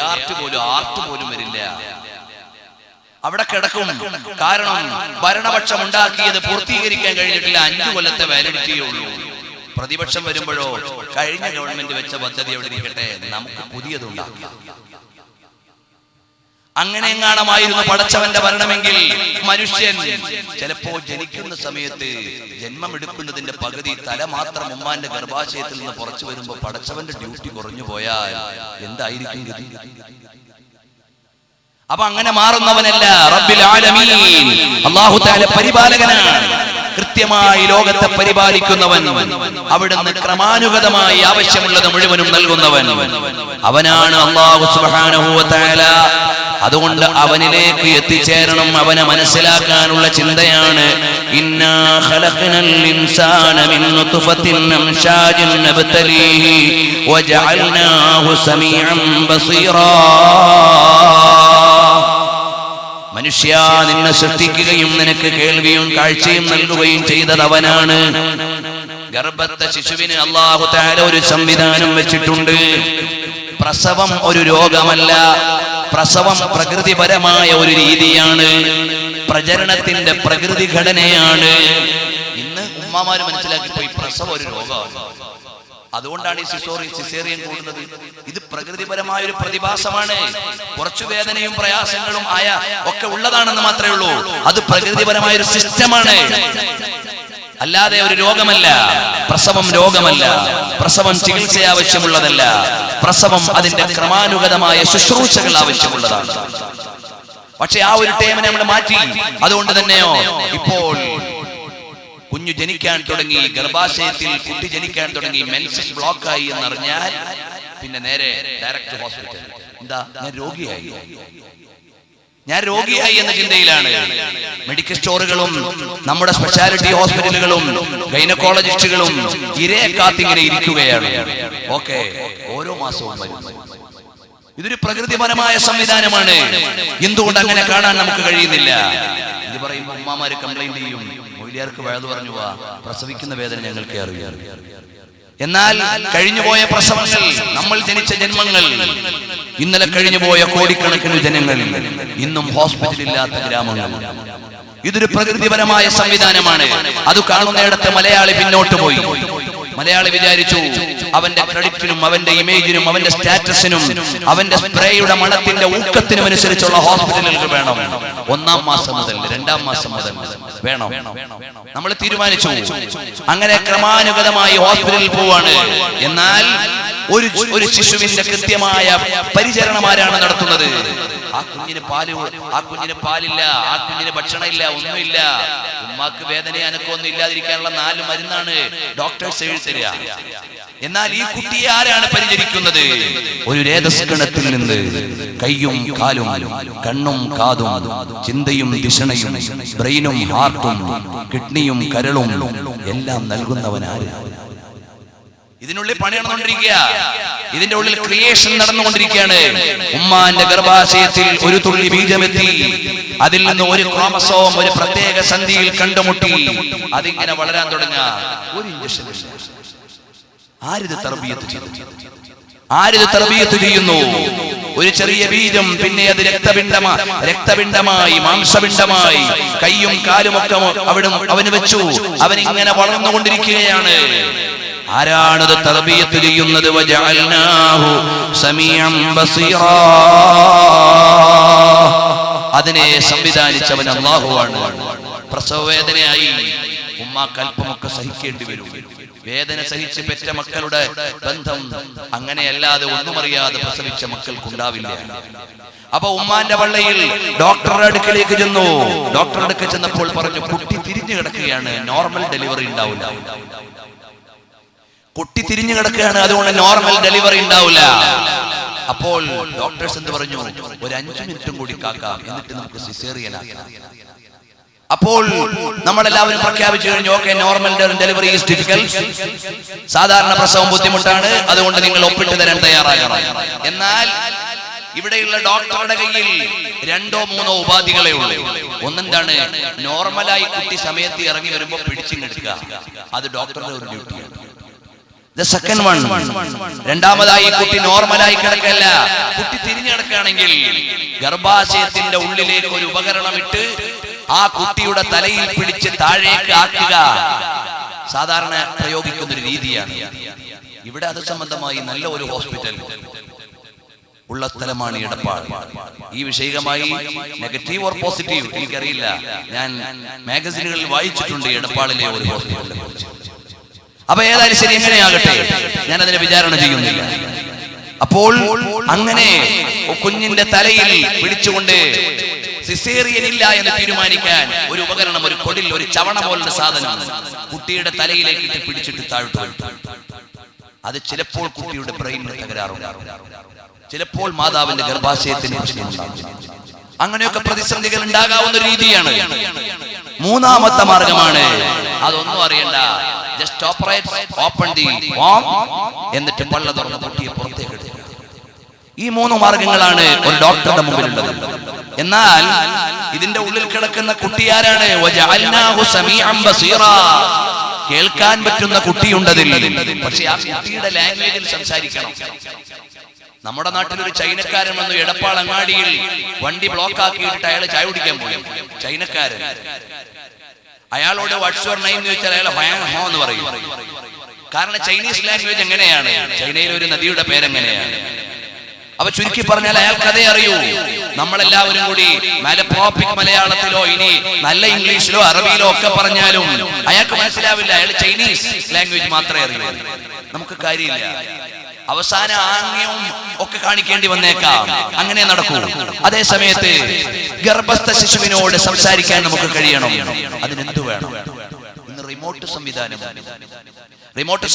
ആർട്ട് പോലും വരില്ല. അവിടെ കിടക്കും. കാരണം ഭരണപക്ഷം ഉണ്ടാക്കിയത് പൂർത്തീകരിക്കാൻ കഴിഞ്ഞിട്ടില്ല, 5 കൊല്ലത്തെ വാലിഡിറ്റിയേ ഉള്ളൂ. പ്രതിപക്ഷം വരുമ്പോഴോ കഴിഞ്ഞ ഗവൺമെന്റ് വെച്ച പദ്ധതി എവിടെ ഇരിക്കട്ടെ, നമുക്ക് പുതിയതുണ്ടാക്കാം. അങ്ങനെ എങ്ങാണമായിരുന്നു പടച്ചവന്റെ ഭരണമെങ്കിൽ മനുഷ്യൻ ചിലപ്പോ ജനിക്കുന്ന സമയത്ത് ജന്മമെടുക്കുന്നതിന്റെ പകുതി തല മാത്രം ഉമ്മാന്റെ ഗർഭാശയത്തിൽ നിന്ന് പുറത്തു വരുമ്പോ പടച്ചവന്റെ ഡ്യൂട്ടി കുറഞ്ഞു പോയാൽ എന്തായിരിക്കും ഗതി? അപ്പൊ അങ്ങനെ മാറുന്നവനല്ല റബ്ബിൽ ആലമീൻ. അല്ലാഹു തആല പരിപാലകനാണ്, കൃത്യമായി ലോകത്തെ പരിപാലിക്കുന്നവൻ. അവിടുന്ന് ക്രമാനുഗതമായി ആവശ്യമുള്ളത് മുഴുവനും നൽകുന്നവൻ അവനാണ് അല്ലാഹു സുബ്ഹാനഹു വ തആല. അതുകൊണ്ട് അവനിലേക്ക് എത്തിച്ചേരണം, അവനെ മനസ്സിലാക്കാനുള്ള ചിന്തയാണ്. ഇന്നാ ഖലഖനൽ ഇൻസാന മിൻ നുത്ഫത്തിൻ അംശാജിൻ നബ്തലീഹി വജഅൽനാഹു സമീഅൻ ബസീറാ. മനുഷ്യ, നിന്നെ സൃഷ്ടിക്കുകയും നിനക്ക് കേൾവിയും കാഴ്ചയും നൽകുകയും ചെയ്തത് അവനാണ്. ഗർഭത്തെ ശിശുവിന് അല്ലാഹു തആല ഒരു സംവിധാനം വെച്ചിട്ടുണ്ട്. പ്രസവം ഒരു രോഗമല്ല, പ്രസവം പ്രകൃതിപരമായ ഒരു രീതിയാണ്, പ്രജനനത്തിന്റെ പ്രകൃതി ഘടനയാണ്. ഇന്ന് ഉമ്മമാര് മനസ്സിലാക്കിപ്പോയി പ്രസവം ഒരു രോഗമാണ്, അതുകൊണ്ടാണ് ഈ സിസേറിയൻ കൂടുന്നത്. ഇത് പ്രകൃതിപരമായ ഒരു പ്രതിഭാസമാണ്. കുറച്ചു വേദനയും പ്രയാസങ്ങളും ഒക്കെ ഉള്ളതാണെന്ന് മാത്രമേ ഉള്ളൂ. അത് പ്രകൃതിപരമായ ഒരു സിസ്റ്റമാണ്, അല്ലാതെ ഒരു രോഗമല്ല. പ്രസവം രോഗമല്ല, പ്രസവം ചികിത്സ ആവശ്യമുള്ളതല്ല, പ്രസവം അതിന്റെ ക്രമാനുഗതമായ ശുശ്രൂഷകൾ ആവശ്യമുള്ളതാണ്. പക്ഷെ ആ ഒരു ടൈമിനെ നമ്മൾ മാറ്റി. അതുകൊണ്ട് തന്നെയോ ഇപ്പോൾ കുഞ്ഞു ജനിക്കാൻ തുടങ്ങി, ഗർഭാശയത്തിൽ കുട്ടി ജനിക്കാൻ തുടങ്ങി, മെൻസസ് ബ്ലോക്കായി എന്നറിഞ്ഞാൽ പിന്നെ നേരെ ഡയറക്റ്റ് ഹോസ്പിറ്റൽ. എന്താ, ഞാൻ രോഗിയായി എന്ന ചിന്തയിലാണ്. മെഡിക്കൽ സ്റ്റോറുകളും നമ്മുടെ സ്പെഷ്യാലിറ്റി ഹോസ്പിറ്റലുകളും ഗൈനക്കോളജിസ്റ്റുകളും ഇരയെ കാത്തിങ്ങനെ ഇരിക്കുകയാണ്. ഓക്കെ, ഓരോ മാസവും വരുന്നു. ഇതൊരു പ്രകൃതിപരമായ സംവിധാനമാണ്. എന്തുകൊണ്ട് അങ്ങനെ കാണാൻ നമുക്ക് കഴിയുന്നില്ല? ഇത് പറയുമ്പോൾ ഉമ്മാമാര് കംപ്ലൈന്റ് ചെയ്യും, മൊയ്ലിയാർക്ക് വഴുതു പറഞ്ഞു പോവാ, പ്രസവിക്കുന്ന വേദന ഞങ്ങൾക്ക് അറിയാം. എന്നാൽ കഴിഞ്ഞുപോയ പ്രസവങ്ങൾ, നമ്മൾ ജനിച്ച ജന്മങ്ങൾ, ഇന്നലെ കഴിഞ്ഞുപോയ കോടിക്കണക്കിന് ജനങ്ങൾ, ഇന്നും ഹോസ്പിറ്റലില്ലാത്ത ഗ്രാമങ്ങൾ. ഇതൊരു പ്രകൃതിപരമായ സംവിധാനമാണ്. അത് കാണുന്നിടത്ത് മലയാളി പിന്നോട്ട് പോയി. മലയാളി വിചാരിച്ചു അവന്റെ ക്രെഡിറ്റിനും അവന്റെ ഇമേജിനും അവന്റെ സ്റ്റാറ്റസിനും അവന്റെ സ്പ്രേയുടെ മണത്തിന്റെ ഊക്കത്തിനും അനുസരിച്ചുള്ള ഹോസ്പിറ്റലുകൾ വേണം. 1-ാം മാസം മുതൽ 2-ാം മാസം മുതൽ വേണം. നമ്മൾ തീരുമാനിച്ചു. അങ്ങനെ ക്രമാനുഗതമായി ഹോസ്പിറ്റലിൽ പോവാണ്. എന്നാൽ ഒരു ശിശുവിന്റെ കൃത്യമായ പരിചരണം ആരാണ് നടത്തുന്നത്? ആ കുഞ്ഞിന് പാലില്ല, ആ കുഞ്ഞിന് ഭക്ഷണമില്ല, ഒന്നുമില്ല. ഉമ്മാക്ക് വേദന അനക്കൊന്നും ഇല്ലാതിരിക്കാനുള്ള 4 മരുന്നാണ് ഡോക്ടേഴ്സ് എഴുതരിക. എന്നാൽ ഈ കുട്ടിയെ ആരാണ് പരിചരിക്കുന്നത്? ഒരു രേതസ്കണത്തിൽ നിന്ന് കൈയും കാലും കണ്ണും കാതും ചിന്തയും ദിഷണയും ബ്രെയിനും ഹാർട്ടും കിഡ്നിയും കരളും എല്ലാം നൽകുന്നവനാര്? ഇതിനുള്ളിൽ പണി നടന്നുകൊണ്ടിരിക്കുക. ഇതിന്റെ ഉള്ളിൽ ക്രിയേഷൻ നടന്നുകൊണ്ടിരിക്കുകയാണ്. ഉമ്മാന്റെ ഗർഭാശയത്തിൽ ഒരു തുള്ളി ബീജമെത്തി, അതിൽ നിന്ന് ഒരു ക്രോമസോം ഒരു പ്രത്യേക സന്ധിയിൽ കണ്ടുമുട്ടി, അതിങ്ങനെ വളരാൻ തുടങ്ങുക. ഒരു ഇഞ്ചക്ഷൻ. ആരിത് തർബിയത്ത് ചെയ്യുന്നു? ഒരു ചെറിയ ബീജം, പിന്നെ അത് രക്തപിണ്ഡമായി മാംസപിണ്ഡമായി കൈയും കാലുമൊക്കെ അവന് വെച്ചു. അവനിങ്ങനെ വളർന്നുകൊണ്ടിരിക്കുകയാണ്. ആരാണത് തർബിയത്ത് ചെയ്യുന്നത്? വജഅൽനാഹു സമീഅൻ ബസീറാ. അതിനെ സംവിധാനിച്ചവൻ അല്ലാഹുവാണ്. പ്രസവ വേദനയായി ഉമ്മാക്ക് അല്പമൊക്കെ സഹിക്കേണ്ടി വരും. വേദന സഹിച്ച് പെറ്റ മക്കളുടെ ബന്ധം അങ്ങനെയല്ലാതെ ഒന്നും അറിയാതെ പ്രസവിച്ച മക്കൾക്കുണ്ടാവില്ല. അപ്പൊ ഉമ്മാന്റെ പള്ളയിൽ ഡോക്ടറുടെ അടുക്കലേക്ക് ചെന്നു. ഡോക്ടറുടെ അടുക്കൽ ചെന്നപ്പോൾ പറഞ്ഞു, കുട്ടി തിരിഞ്ഞു കിടക്കുകയാണ്, നോർമൽ ഡെലിവറി ഉണ്ടാവില്ല. കുട്ടി തിരിഞ്ഞു കിടക്കുകയാണ്, അതുകൊണ്ട് നോർമൽ ഡെലിവറി ഉണ്ടാവില്ല. അപ്പോൾ ഡോക്ടേഴ്സ് എന്ത് പറഞ്ഞു? ഒരു 5 മിനിറ്റും കൂടി കാക്കാം, എന്നിട്ട് നമുക്ക് സിസേറിയൻ ആക്കാം. അപ്പോൾ നമ്മളെല്ലാവരും പ്രഖ്യാപിച്ചു കഴിഞ്ഞു, okay, normal delivery is difficult, സാധാരണ പ്രസവം ബുദ്ധിമുട്ടാണ്, അതുകൊണ്ട് നിങ്ങൾ ഒപ്പിട്ട് തരാൻ തയ്യാറാകണം. എന്നാൽ ഇവിടെയുള്ള ഡോക്ടറുടെ കയ്യിൽ 2-3 ഉപാധികളെ ഉള്ളൂ. ഒന്നെന്താണ്? നോർമലായി കുട്ടി സമയത്ത് ഇറങ്ങി വരുമ്പോൾ പിടിച്ചിങ്ങെടുക്കുക. അത് ഡോക്ടറുടെ ഒരു ഡ്യൂട്ടിയാണ്. രണ്ടാമതായി കുട്ടി നോർമലായി കിടക്കല്ല, കുട്ടി തിരിഞ്ഞു കിടക്കുകയാണെങ്കിൽ ഗർഭാശയത്തിന്റെ ഉള്ളിലേക്ക് ഒരു ഉപകരണം ഇട്ട് ആ കുട്ടിയുടെ തലയിൽ പിടിച്ച് താഴേക്ക് ആക്കുക. സാധാരണ പ്രയോഗിക്കുന്ന ഒരു രീതിയാണ്. ഇവിടെ അത് സംബന്ധമായി നല്ല ഒരു ഹോസ്പിറ്റൽ ഉള്ള സ്ഥലമാണ് എടപ്പാൾ. ഈ വിഷയമായി നെഗറ്റീവ് ഓർ പോസിറ്റീവ് എനിക്കറിയില്ല, ഞാൻ മാഗസിനുകളിൽ വായിച്ചിട്ടുണ്ട് എടപ്പാളിലെ ഒരു ഹോസ്പിറ്റലിനെ കുറിച്ച്. അപ്പൊ ഏതായാലും ശരി, എങ്ങനെയാകട്ടെ, ഞാൻ അതിനെ വിചാരണ ചെയ്യുന്നില്ല. അപ്പോൾ അങ്ങനെ കുഞ്ഞിന്റെ തലയിൽ പിടിച്ചുകൊണ്ട് സിസേറിയൻ ഇല്ല എന്ന് തീരുമാനിക്കാൻ ഒരു ഉപകരണം, ഒരു കൊടിൽ, ഒരു ചവണ പോലുള്ള സാധനം കുട്ടിയുടെ തലയിലേക്ക് ഇട്ട് പിടിച്ചിട്ട് താഴ്ത്തു. അത് ചിലപ്പോൾ കുട്ടിയുടെ ബ്രെയിനിന് തകരാറുണ്ടാകും, ചിലപ്പോൾ മാതാവിന്റെ ഗർഭാശയത്തിന് പ്രശ്നമുണ്ടാകും. അങ്ങനെയൊക്കെ പ്രതിസന്ധികൾ ഉണ്ടാകാവുന്ന രീതിയാണ്. മൂന്നാമത്തെ മാർഗമാണ്, അതൊന്നും അറിയണ്ട, ജസ്റ്റ് ഓപ്പൺ ദി വോം, എന്നിട്ട് പള്ള തുറന്ന് കുട്ടിയെ പുറത്തേക്ക് എടുക്കുക. ഈ 3 മാർഗങ്ങളാണ് ഒരു ഡോക്ടറുടെ മുമ്പിലുള്ളത്. എന്നാൽ ഇതിന്റെ ഉള്ളിൽ കിടക്കുന്ന കുട്ടി ആരാണ്? വജഅൽനാഹു സമീഅൻ ബസീറാ. കേൾക്കാൻ പറ്റുന്ന കുട്ടിയുണ്ടതിൽ. പക്ഷെ ആ കുട്ടിയുടെ ലാംഗ്വേജിൽ സംസാരിക്കണം. നമ്മുടെ നാട്ടിൽ ഒരു ചൈനക്കാരൻ വന്നു എടപ്പാൾ അങ്ങാടിയിൽ വണ്ടി ബ്ലോക്ക് ആക്കിയിട്ട് അയാൾ ചായ കുടിക്കാൻ പോയി. ചൈനക്കാരൻ. അയാളോട് വാട്ട്സ് യുവർ നെയിം എന്ന് ചോദിച്ചാൽ അയാൾ ഹോങ് ഹോ എന്ന് പറയും. കാരണം ചൈനീസ് ലാംഗ്വേജ് എങ്ങനെയാണ്, ചൈനയിൽ ഒരു നദിയുടെ പേരെങ്ങനെയാണ്. അപ്പൊ ചുരുക്കി പറഞ്ഞാൽ അയാൾക്ക് അതേ അറിയൂ. നമ്മളെല്ലാവരും കൂടി മാലപ്രോപ്പിക് മലയാളത്തിലോ ഇനി നല്ല ഇംഗ്ലീഷിലോ അറബിയിലോ ഒക്കെ പറഞ്ഞാലും അയാൾക്ക് മനസ്സിലാവില്ല. അയാൾ ചൈനീസ് ലാംഗ്വേജ് മാത്രമേ അറിയൂ. നമുക്ക് കാര്യമില്ല. അവസാന ആംഗ്യവും ഒക്കെ കാണിക്കേണ്ടി വന്നേക്കാം. അങ്ങനെ നടക്കൂ. അതേ സമയത്ത് ഗർഭസ്ഥ ശിശുവിനോട് സംസാരിക്കാൻ നമുക്ക് കഴിയണം. അതിനെന്ത് വേണം? ഇന്ന് റിമോട്ട്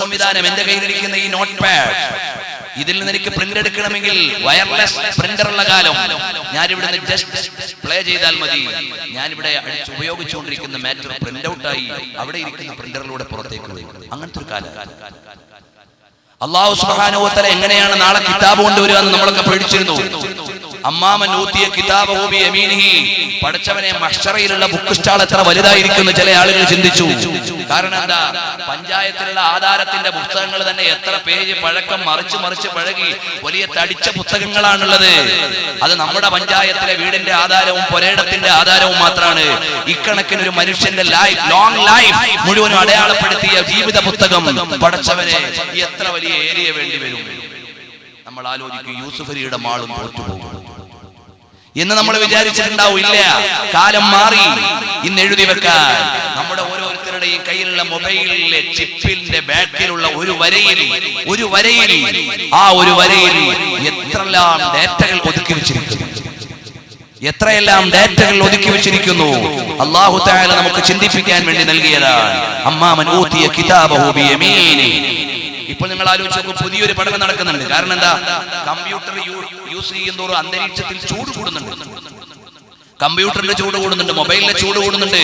സംവിധാനം എന്റെ കയ്യിലിരിക്കുന്ന ഈ നോട്ട് പാഡ്, ഇതിൽ നിന്ന് എനിക്ക് പ്രിന്റ് എടുക്കണമെങ്കിൽ വയർലെസ് പ്രിന്റർ ഉള്ള കാലം, ഞാനിവിടെ ജസ്റ്റ് പ്ലേ ചെയ്താൽ മതി. ഞാനിവിടെ ഉപയോഗിച്ചുകൊണ്ടിരിക്കുന്ന മാറ്റർ പ്രിന്റ് ഔട്ടായി അവിടെ ഇരിക്കുന്ന പ്രിന്ററിലൂടെ പുറത്തേക്ക് വരും. അങ്ങനത്തെ ഒരു കാലം. അല്ലാഹു സുബ്ഹാനഹു വ തആല എങ്ങനെയാണ് നാളെ കിതാബ് കൊണ്ടുവരിക എന്ന് നമ്മളൊക്കെ പേടിച്ചിരുന്നു. അമ്മാമൻ ഊതിയ കിതാബഹു ബിയമീനിഹി, പടച്ചവനെ മഹ്ശറയിലുള്ള ബുക്ക് സ്റ്റാൾ എത്ര വലുതായിരിക്കുന്നു ചില ആളുകൾ ചിന്തിച്ചു. കാരണം എന്താ, പഞ്ചായത്തിലുള്ള ആധാരത്തിന്റെ പുസ്തകങ്ങൾ തന്നെ എത്ര പേജ് പഴക്കം മറിച്ച് പഴകി വലിയ തടിച്ച പുസ്തകങ്ങളാണുള്ളത്. അത് നമ്മുടെ പഞ്ചായത്തിലെ വീടിന്റെ ആധാരവും പുരയിടത്തിന്റെ ആധാരവും മാത്രമാണ്. ഇക്കണക്കിന് ഒരു മനുഷ്യന്റെ ലൈഫ്, ലോങ് ലൈഫ് മുഴുവനും അടയാളപ്പെടുത്തിയ ജീവിത പുസ്തകം പടച്ചവനെ എത്ര വലിയ ഏരിയ വേണ്ടി വരും. നമ്മൾ ആലോചിക്കും, യൂസുഫ് അലിയുടെ മാളും തോറ്റുപോകും എന്ന് നമ്മൾ വിചാരിച്ചിട്ടുണ്ടാവും. ഇല്ല, കാലം മാറി. ഇന്ന് എഴുതി വെക്കാൻ നമ്മുടെ ഓരോരുത്തരുടെയും കയ്യിലുള്ള മൊബൈലിലെ ചിപ്പിന്റെ ബാക്കിലുള്ള ഒരു വരയിൽ ആ ഒരു വരയിൽ എത്രയെല്ലാം ഡേറ്റകൾ ഒതുക്കി വെച്ചിരിക്കുന്നു. അല്ലാഹു തആല നമുക്ക് ചിന്തിപ്പിക്കാൻ വേണ്ടി നൽകിയതാണ്. അമ്മാമൻ ഊതിയ കിതാബഹു ബിയമീനി. ഇപ്പോൾ നിങ്ങൾ ആലോചിച്ചു, പുതിയൊരു പഠനം നടക്കുന്നുണ്ട്. കാരണം എന്താ, കമ്പ്യൂട്ടർ യൂസ് ചെയ്യുന്നതോറും അന്തരീക്ഷത്തിൽ ചൂട് കൂടുന്നുണ്ട്. കമ്പ്യൂട്ടറിന്റെ ചൂട് കൂടുന്നുണ്ട്, മൊബൈലിന്റെ ചൂട് കൂടുന്നുണ്ട്,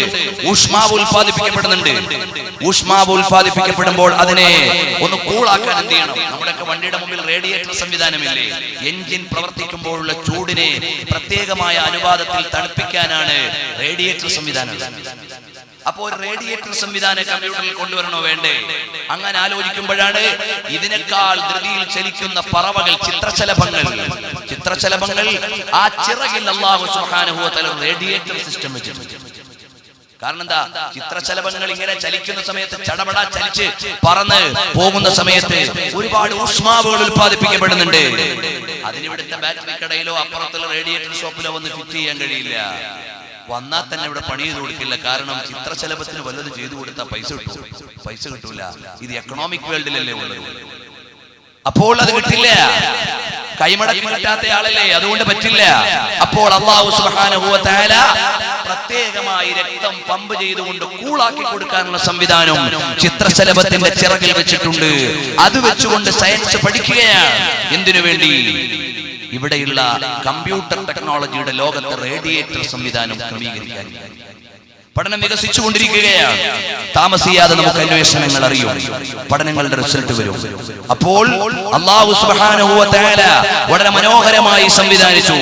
ഊഷ്മാവ് ഉൽപ്പാദിപ്പിക്കപ്പെടുമ്പോൾ അതിനെ ഒന്ന് കൂളാക്കാൻ എന്ത് ചെയ്യണം? നമ്മുടെയൊക്കെ വണ്ടിയുടെ മുമ്പിൽ റേഡിയേറ്റർ സംവിധാനമില്ലേ? എഞ്ചിൻ പ്രവർത്തിക്കുമ്പോഴുള്ള ചൂടിനെ പ്രത്യേകമായ അനുപാതത്തിൽ തണുപ്പിക്കാനാണ് റേഡിയേറ്റർ സംവിധാനം. അപ്പോൾ റേഡിയേറ്റർ സംവിധാനം കമ്പ്യൂട്ടറിൽ കൊണ്ടുവരണോ വേണ്ടേ? അങ്ങനെ ആലോചിക്കുമ്പോഴാണ് ഇതിനേക്കാൾ ധൃതിയിൽ ചലിക്കുന്ന പറവകൾ, ചിത്രശലഭങ്ങൾ ആ ചിറകിൽ അല്ലാഹു സുബ്ഹാനഹു വ തആല റേഡിയേറ്റർ സിസ്റ്റം വെച്ചിട്ടുണ്ട്. കാരണം എന്താ, ചിത്രശലഭങ്ങൾ ഇങ്ങനെ ചലിക്കുന്ന സമയത്ത് ചടപട ചലിച്ച് പറന്ന് പോകുന്ന സമയത്ത് ഒരുപാട് ഊഷ്മാവുകൾ ഉൽപ്പാദിപ്പിക്കപ്പെടുന്നുണ്ട്. അതിനിവിടുത്തെ ബാറ്ററി കടയിലോ അപ്പുറത്തുള്ള റേഡിയേറ്റർ ഷോപ്പിലോ വന്ന് ഫിറ്റ് ചെയ്യാൻ കഴിയില്ല. വന്നാൽ തന്നെ ഇവിടെ പണി ചെയ്ത് കൊടുക്കില്ല. കാരണം ചിത്രശലഭത്തിന് വല്ലതും ചെയ്തു കൊടുത്താൽ പൈസ കിട്ടൂല. ഇത് എക്കണോമിക് വേൾഡിലല്ലേ ഉള്ളത്. അപ്പോൾ അത് കിട്ടില്ല. കൈമടക്കി കിട്ടാത്ത ആളല്ലേ, അതുകൊണ്ട് പറ്റില്ല. അപ്പോൾ അല്ലാഹു സുബ്ഹാനഹു വ തആല പ്രത്യേകമായി രക്തം പമ്പ് ചെയ്തുകൊണ്ട് കൂളാക്കി കൊടുക്കാനുള്ള സംവിധാനം ചിത്രശലഭത്തിന്റെ ചിറകിൽ വെച്ചിട്ടുണ്ട്. അത് വെച്ചുകൊണ്ട് സയൻസ് പഠിക്കുകയാണ്. എന്തിനു വേണ്ടി? ഇവിടെയുള്ള കമ്പ്യൂട്ടർ ടെക്നോളജിയുടെ ലോകത്തെ റേഡിയേറ്റർ സംവിധാനം ക്രമീകരിക്കാൻ പഠനം വികസിച്ചുകൊണ്ടിരിക്കുകയാണ്. താമസിയാതെ നമുക്ക് അന്വേഷണങ്ങൾ അറിയും, പഠനങ്ങളുടെ റിസൾട്ട് വരും. അപ്പോൾ അല്ലാഹു സുബ്ഹാനഹു വ തആല വളരെ മനോഹരമായി സംവിധാനിച്ചു.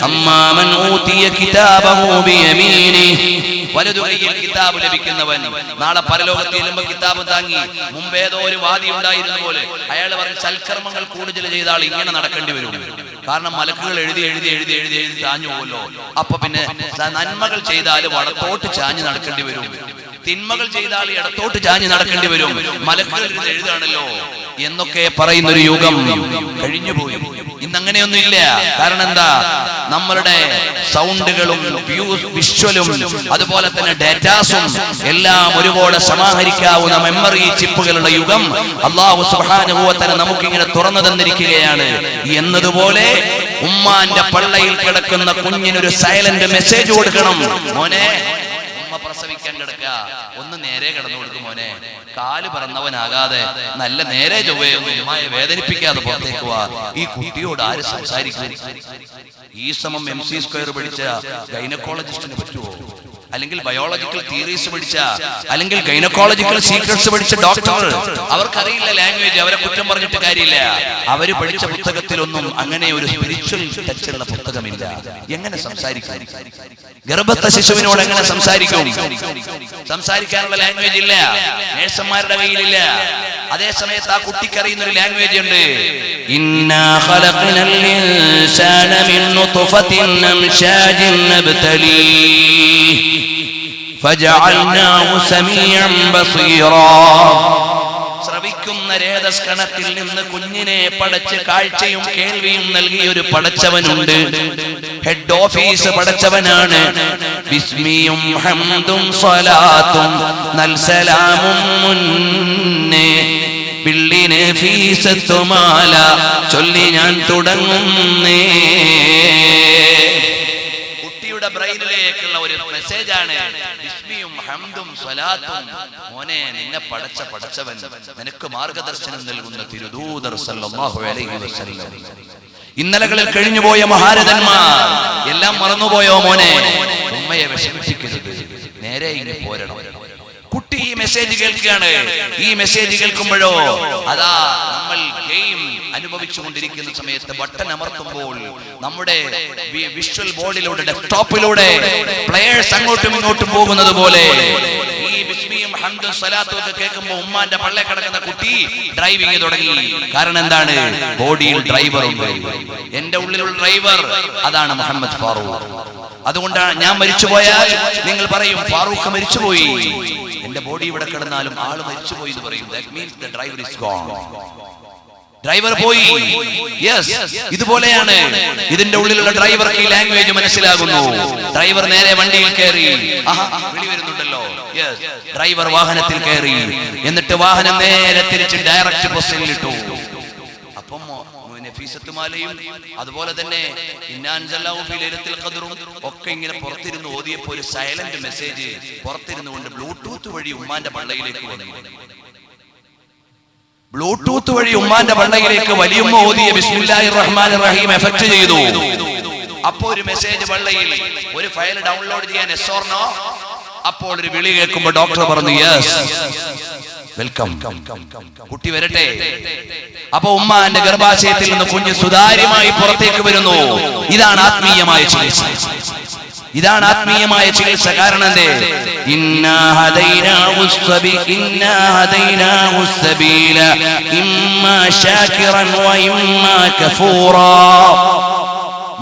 അമ്മാമൻ ഊതിയ കിതാബഹു ബിയമീനിഹി, വലതുകൈയിൽ കിതാബ് ലഭിക്കുന്നവൻ നാളെ പരലോകത്ത് ചെല്ലുമ്പോൾ കിതാബ് താങ്ങി. മുമ്പേതോ ഒരു വാദി ഉണ്ടായിരുന്ന പോലെ അയാൾ പറഞ്ഞ സൽക്കർമ്മങ്ങൾ കൂടുതൽ ചെയ്ത ആൾ ഇങ്ങനെ നടക്കേണ്ടി വരും. കാരണം മലക്കുകൾ എഴുതി ചാഞ്ഞു പോലോ. അപ്പൊ പിന്നെ നന്മകൾ ചെയ്താൽ വടത്തോട്ട് ചാഞ്ഞ് നടക്കേണ്ടി വരും, തിന്മകൾ ചെയ്താൽ ഇടത്തോട്ട് ചാഞ്ഞ് നടക്കേണ്ടി വരും. മലക്കുകൾ എഴുതാണല്ലോ എന്നൊക്കെ പറയുന്നൊരു യുഗം കഴിഞ്ഞുപോയി. ഇന്നങ്ങനെയൊന്നും ഇല്ല. കാരണം എന്താ, നമ്മളുടെ സൗണ്ടുകളും വിഷ്വലും അതുപോലെ തന്നെ ഡേറ്റാസും എല്ലാം ഒരുപോലെ സമാഹരിക്കാവുന്ന മെമ്മറി ചിപ്പുകളുടെ യുഗം അല്ലാഹു സുബ്ഹാനഹു വ തആല നമുക്കിങ്ങനെ തുറന്നു തന്നിരിക്കുകയാണ്. എന്നതുപോലെ ഉമ്മാന്റെ പള്ളയിൽ കിടക്കുന്ന കുഞ്ഞിനൊരു സൈലന്റ് മെസ്സേജ് കൊടുക്കണം. മോനെ, ഉമ്മ പ്രസവിക്കാൻ കിടക്കുക, ഒന്ന് നേരെ കിടന്നു കൊടുക്കും മോനെ. കാല് പറന്നവനാകാതെ നല്ല നേരെ ചൊവ്വയൊന്നും ഉമ്മയെ വേദനിപ്പിക്കാതെ പുറത്തേക്ക് വാ. ഈ കുട്ടിയോട് ആര് സംസാരിക്കും? ഈ സമം MC² പഠിച്ച ഗൈനക്കോളജിസ്റ്റിന് പറ്റുമോ? അല്ലെങ്കിൽ ബയോളജിക്കൽ തിയറീസ് പഠിച്ച, അല്ലെങ്കിൽ ഗൈനക്കോളജിക്കൽ സീക്രട്സ് പഠിച്ച ഡോക്ടർ, അവർക്കറിയില്ല ലാംഗ്വേജ്. അവരെ കുറ്റം പറഞ്ഞിട്ട് കാര്യമില്ല. അവര് പഠിച്ച പുസ്തകത്തിലൊന്നും അങ്ങനെ ഒരു സ്പിരിച്വൽ ടച്ചുള്ള പുസ്തകമില്ല. എങ്ങനെ സംസാരിക്കും? ഗർഭസ്ഥ ശിശുവിനോട് എങ്ങനെ സംസാരിക്കും? സംസാരിക്കാനുള്ള ലാംഗ്വേജ് ഇല്ല, നേഴ്സന്മാരുടെ കയ്യിലില്ല. അതേ സമയത്ത് ആ കുട്ടിക്കറിയുന്ന ഒരു ലാംഗ്വേജ് ഉണ്ട്. ഇന്നാ ഖലഖനൽ ഇൻസാന മിൻ നുത്ഫത്തിൻ അംശാജിൻ നബ്തലീഹി ഫജഅൽനാഹു സമീഅൻ ബസീറാ. ശ്രവിക്കുന്ന രേതസ്കണത്തിൽ നിന്ന് കുഞ്ഞിനെ പടച്ച് കാഴ്ചയും കേൾവിയും നൽകിയ ഒരു പടച്ചവനുണ്ട്. Head office പടച്ചവനാണ്. ബിസ്മിയും ഹംദും സ്വലാത്തും നൽസലാമും മുന്നേ ബില്ലിന് ഫീസത്തുമാല ചൊല്ലി ഞാൻ തുടങ്ങുന്നേ. കുട്ടിയുടെ ബ്രെയിനിലേക്കുള്ള ഒരു മെസ്സേജാണ് ബിസ്മിയും ഹംദും സ്വലാത്തും. മോനെ, നിന്നെ പടച്ചവൻ നിനക്ക് മാർഗദർശനം നൽകുന്ന തിരുദൂതർ സല്ലല്ലാഹു അലൈഹി വസല്ലം. ഇന്നലകളിൽ കഴിഞ്ഞുപോയ മഹാരഥന്മാർ എല്ലാം മറന്നുപോയോ മോനെ? ഉമ്മയെ വിഷമിപ്പിക്കരുത്, നേരെ ഇങ്ങനെ പോരണം. കുട്ടി ഈ മെസ്സേജ് കേൾക്കുകയാണ്. ഈ മെസ്സേജ് കേൾക്കുമ്പോഴോ അതാ നമ്മൾ ഗെയിം അനുഭവിച്ചു കൊണ്ടിരിക്കുന്ന സമയത്ത് ബട്ടൺ അമർത്തുമ്പോൾ നമ്മുടെ വിഷ്വൽ ബോർഡിലൂടെ ഡെസ്ക്ടോപ്പിലൂടെ പ്ലേയേഴ്സ് അങ്ങോട്ടും ഇങ്ങോട്ടും പോകുന്നത് പോലെ ഈ ബിസ്മിയും ഹംദും സലാത്തും ഒക്കെ കേൾക്കുമ്പോൾ ഉമ്മാന്റെ പള്ളേ കിടക്കുന്ന കുട്ടി ഡ്രൈവിംഗ് തുടങ്ങി. കാരണം എന്താണ്? ബോഡിയിൽ ഡ്രൈവർ ഉണ്ട്. എന്റെ ഉള്ളിലുള്ള ഡ്രൈവർ അതാണ് മുഹമ്മദ് ഫാറൂഖ്. അതുകൊണ്ടാണ് ഞാൻ മരിച്ചുപോയാൽ നിങ്ങൾ പറയും ഫാറൂഖ് മരിച്ചുപോയി. എന്റെ ബോഡി ഇവിടെ കിടന്നാലും ആള് മരിച്ചുപോയി എന്ന് പറയും. That means the driver is gone. Driver പോയി. യെസ്, ഇതുപോലെയാണ് ഇതിന്റെ ഉള്ളിലുള്ള ഡ്രൈവർക്ക് ഈ ലാംഗ്വേജ് മനസ്സിലാകുന്നു. ഡ്രൈവർ നേരെ വണ്ടിയിൽ കയറി, വിളി വരുന്നുണ്ടല്ലോ. യെസ്, ഡ്രൈവർ വാഹനത്തിൽ കയറി. എന്നിട്ട് വാഹനം നേരെ തിരിച്ച് ഡയറക്റ്റ് പൊസിഷനിലിട്ടു. അപ്പം നഫീസത്തുമാലയും അതുപോലെ തന്നെ ഒക്കെ ഇങ്ങനെ പുറത്തിരുന്ന് ഓതിയപ്പോൾ ഒരു സൈലന്റ് മെസ്സേജ് പുറത്തിരുന്നുകൊണ്ട് ബ്ലൂടൂത്ത് വഴി ഉമ്മാന്റെ പള്ളയിലേക്ക് വന്നു. ബ്ലൂടൂത്ത് വഴി ഉമ്മാന്റെ പള്ളയിലേക്ക് വലിയുമ്മ ഓതിയ ബിസ്മില്ലാഹിർ റഹ്മാനിർ റഹീം എഫക്ട് ചെയ്തു. അപ്പോൾ ഒരു മെസ്സേജ് പള്ളയിൽ, ഒരു ഫയൽ ഡൗൺലോഡ് ചെയ്യാൻ yes or no. അപ്പോൾ ഒരു വിളി കേൾക്കുമ്പോൾ ഡോക്ടർ പറഞ്ഞു യെസ്, വെൽക്കം, കുട്ടി വരട്ടെ. അപ്പൊ ഉമ്മാന്റെ ഗർഭാശയത്തിൽ നിന്ന് കുഞ്ഞ് സുതാര്യമായി പുറത്തേക്ക് വരുന്നു. ഇതാണ് ആത്മീയമായ ചികിത്സ. ഇതാണ് ആത്മീയമായ ചികിത്സ. കാരണം എന്തേ? ഇന്നാ ഹദൈനാഹു സബീല ഇമ്മാ ശാകിറൻ വ ഇമ്മാ കഫൂറാ.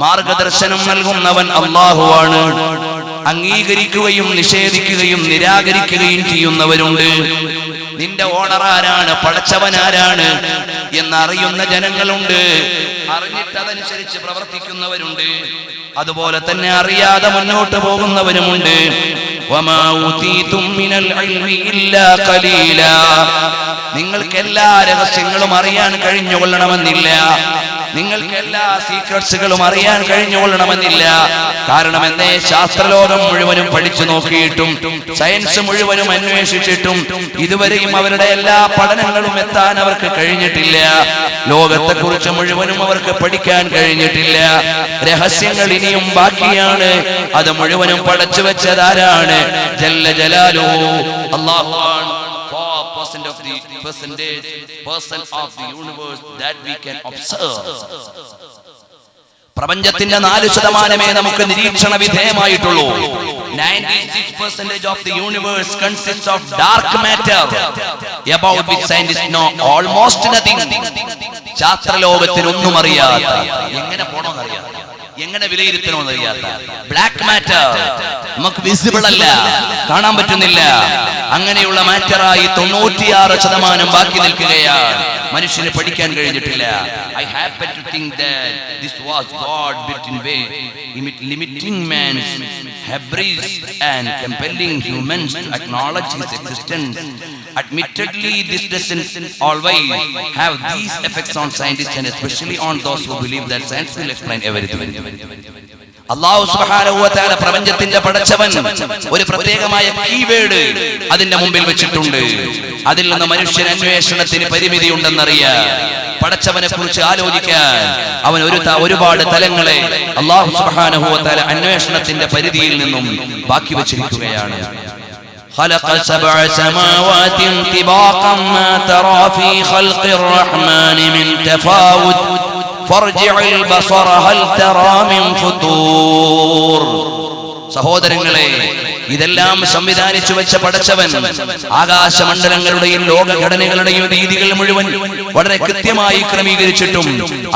മാർഗദർശനം നൽകുന്നവൻ അല്ലാഹുവാണ്. അംഗീകരിക്കുകയും നിഷേധിക്കുകയും നിരാകരിക്കുകയും ചെയ്യുന്നവരുണ്ട്. നിന്റെ ഓണർ ആരാണ്, പടച്ചവൻ ആരാണ് എന്നറിയുന്ന ജനങ്ങളുണ്ട്. അറിഞ്ഞിട്ട് അതനുസരിച്ച് പ്രവർത്തിക്കുന്നവരുണ്ട്. അതുപോലെ തന്നെ അറിയാതെ മുന്നോട്ട് പോകുന്നവരുമുണ്ട്. വമാ ഊതീതും മിനൽ ഇൽമി ഇല്ലാ ഖലീലാ. നിങ്ങൾക്ക് എല്ലാ രഹസ്യങ്ങളും അറിയാൻ കഴിഞ്ഞുകൊള്ളണമെന്നില്ല. നിങ്ങൾക്ക് എല്ലാ സീക്രട്സുകളും അറിയാൻ കഴിഞ്ഞുകൊള്ളണമെന്നില്ല. കാരണം എന്തേ? ശാസ്ത്രലോകം മുഴുവനും പഠിച്ചു നോക്കിയിട്ടും സയൻസ് മുഴുവനും അന്വേഷിച്ചിട്ടും ഇതുവരെയും അവരുടെ എല്ലാ പഠനങ്ങളും എത്താൻ അവർക്ക് കഴിഞ്ഞിട്ടില്ല. ലോകത്തെ കുറിച്ച് മുഴുവനും അവർക്ക് പഠിക്കാൻ കഴിഞ്ഞിട്ടില്ല. രഹസ്യങ്ങൾ ഇനിയും ബാക്കിയാണ്. അത് മുഴുവനും പടച്ചു വെച്ചതാരാണ്? ജല്ല ജലാലുഹു അല്ലാഹുവാണ്. 4% of the person of the universe that we can observe. പ്രപഞ്ചത്തിന്റെ 4% നമുക്ക് നിരീക്ഷണ വിധേയമായിട്ടുള്ളൂ. 96% of the universe consists of dark matter, about which scientists know almost nothing. ശാസ്ത്രലോകത്തിനൊന്നും അറിയാത്ത, എങ്ങനെ പോണമെന്നറിയാത്ത, എങ്ങനെ വിലയിരുത്തണമെന്നറിയാത്ത ബ്ലാക്ക് മാറ്റർ നമുക്ക് വിസിബിൾ അല്ല, കാണാൻ പറ്റുന്നില്ല. അങ്ങനെയുള്ള മാറ്ററായി 96% ബാക്കി നിൽക്കുകയാണ്. മനുഷ്യന് പഠിക്കാൻ കഴിഞ്ഞിട്ടില്ല. I happen to think that this was God built in way, limiting man's hubris and compelling humans to acknowledge his existence. Admittedly, this doesn't always have these effects on scientists and especially on those who believe that science will explain everything. അല്ലാഹു സുബ്ഹാനഹു വ തആല പ്രപഞ്ചത്തിന്റെ പടച്ചവൻ ഒരു പ്രത്യേകമായ keyword അതിന്റെ മുമ്പിൽ വെച്ചിട്ടുണ്ട്. അതിൽ നിന്ന് മനുഷ്യൻ അന്വേഷണത്തിന് പരിമിതി ഉണ്ടെന്നറിയാം. പടച്ചവനെ കുറിച്ച് ആലോചിക്കാൻ അവൻ ഒരുപാട് തലങ്ങളെ അല്ലാഹു സുബ്ഹാനഹു വ തആല അന്വേഷണത്തിന്റെ പരിധിയിൽ നിന്നും ബാക്കി വെച്ചിരിക്കുകയാണ്. خلق 7 سماوات طباقا ما ترى في خلق الرحمن من تفاوت فارجع البصر هل ترى من فطور. സഹോദരങ്ങളെ, ഇതെല്ലാം സംവിധാനിച്ചു വെച്ച പടച്ചവൻ ആകാശമണ്ഡലങ്ങളുടെയും ലോകഘടനകളുടെയും രീതികൾ മുഴുവൻ വളരെ കൃത്യമായി ക്രമീകരിച്ചിട്ടും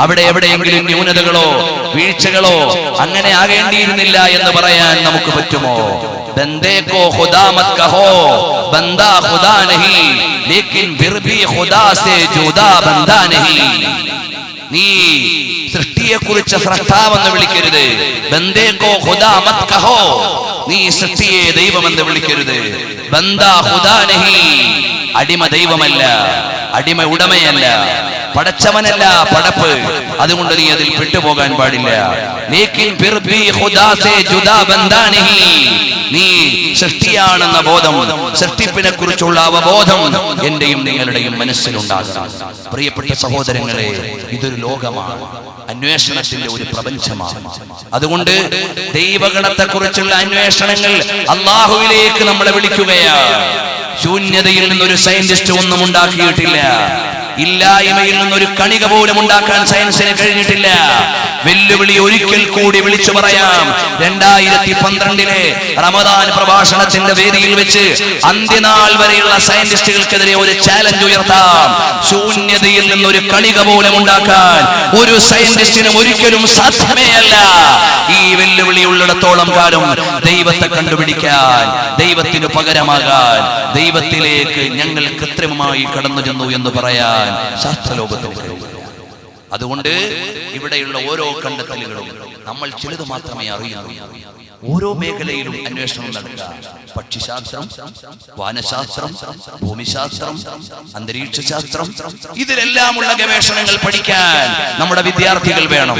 അവിടെ എവിടെയെങ്കിലും ന്യൂനതകളോ വീഴ്ചകളോ അങ്ങനെ ആകേണ്ടിയിരുന്നില്ല എന്ന് പറയാൻ നമുക്ക് പറ്റുമോ? ബന്ദേ കോ ഖുദാ മത് കഹോ ബന്ദാ ഖുദാ നഹി ലേക്കിൻ ഫിർ ഭി ഖുദാ സേ ജുദാ ബന്ദാ നഹി. നീ സൃഷ്ടിയെ കുറിച്ച് സ്രഷ്ടാവെന്ന് വിളിക്കരുത്. ബന്ദേ കോ ഖുദാ മത് കഹോ, നീ സൃഷ്ടിയെ ദൈവമെന്ന് വിളിക്കരുത്. ബന്ദാ ഖുദാ നഹി, അടിമ ദൈവമല്ല, അടിമ ഉടമയല്ല, പടച്ചവനല്ല പടപ്പ്. അതുകൊണ്ട് നീ അതിൽ പെട്ടുപോകാൻ പാടില്ല. ലേക്കിൻ ഫിർ ഭി ഖുദാ സേ ജുദാ ബന്ദാ നഹി, നീ സൃഷ്ടിയാണെന്ന ബോധം, സൃഷ്ടിപ്പിനെ കുറിച്ചുള്ള അവബോധം എന്റെയും നിങ്ങളുടെയും മനസ്സിലുണ്ടാകണം. പ്രിയപ്പെട്ട സഹോദരങ്ങളെ, ഇതൊരു ലോകമാണ്, അന്വേഷണത്തിന്റെ ഒരു പ്രപഞ്ചമാണ്. അതുകൊണ്ട് ദൈവഗണത്തെ കുറിച്ചുള്ള അന്വേഷണങ്ങൾ അല്ലാഹുവിലേക്ക് നമ്മളെ വിളിക്കുകയാണ്. ശൂന്യതയിൽ നിന്നൊരു സയന്റിസ്റ്റ് ഒന്നും ഉണ്ടാക്കിയിട്ടില്ല. ഇല്ലായ്മയിൽ നിന്നൊരു കണിക പോലും ഉണ്ടാക്കാൻ സയൻസിന് കഴിഞ്ഞിട്ടില്ല. വെല്ലുവിളി ഒരിക്കൽ കൂടി വിളിച്ചു പറയാം. 2012 റമദാൻ പ്രഭാഷണത്തിന്റെ വേദിയിൽ വെച്ച് അന്ത്യനാൾ വരെയുള്ള സയന്റിസ്റ്റുകൾക്കെതിരെ ഒരു ചാലഞ്ച് ഉയർത്താം. ശൂന്യതയിൽ നിന്നൊരു കണിക പോലും ഉണ്ടാക്കാൻ ഒരു സയന്റിസ്റ്റിനും ഒരിക്കലും സാധ്യമേ അല്ല. ഈ വെല്ലുവിളി ഉള്ളിടത്തോളം കാലം ദൈവത്തെ കണ്ടുപിടിക്കാൻ, ദൈവത്തിന് പകരമാകാൻ, ദൈവത്തിലേക്ക് ഞങ്ങൾ കൃത്രിമമായി കടന്നു ചെന്നു എന്ന് പറയാൻ ശാസ്ത്രലോകത്തിന് കഴിയും. അതുകൊണ്ട് ഇവിടെയുള്ള ഓരോ കണ്ടെത്തലുകളും നമ്മൾ ചിലത് മാത്രമേ അറിയാവൂ. ഓരോ മേഖലയിലും അന്വേഷണം നടത്തുക. പക്ഷിശാസ്ത്രം, വാനശാസ്ത്രം, ഭൂമിശാസ്ത്രം, അന്തരീക്ഷ ശാസ്ത്രം, ഇതിലെല്ലാമുള്ള ഗവേഷണങ്ങൾ പഠിക്കാൻ നമ്മുടെ വിദ്യാർത്ഥികൾ വേണം.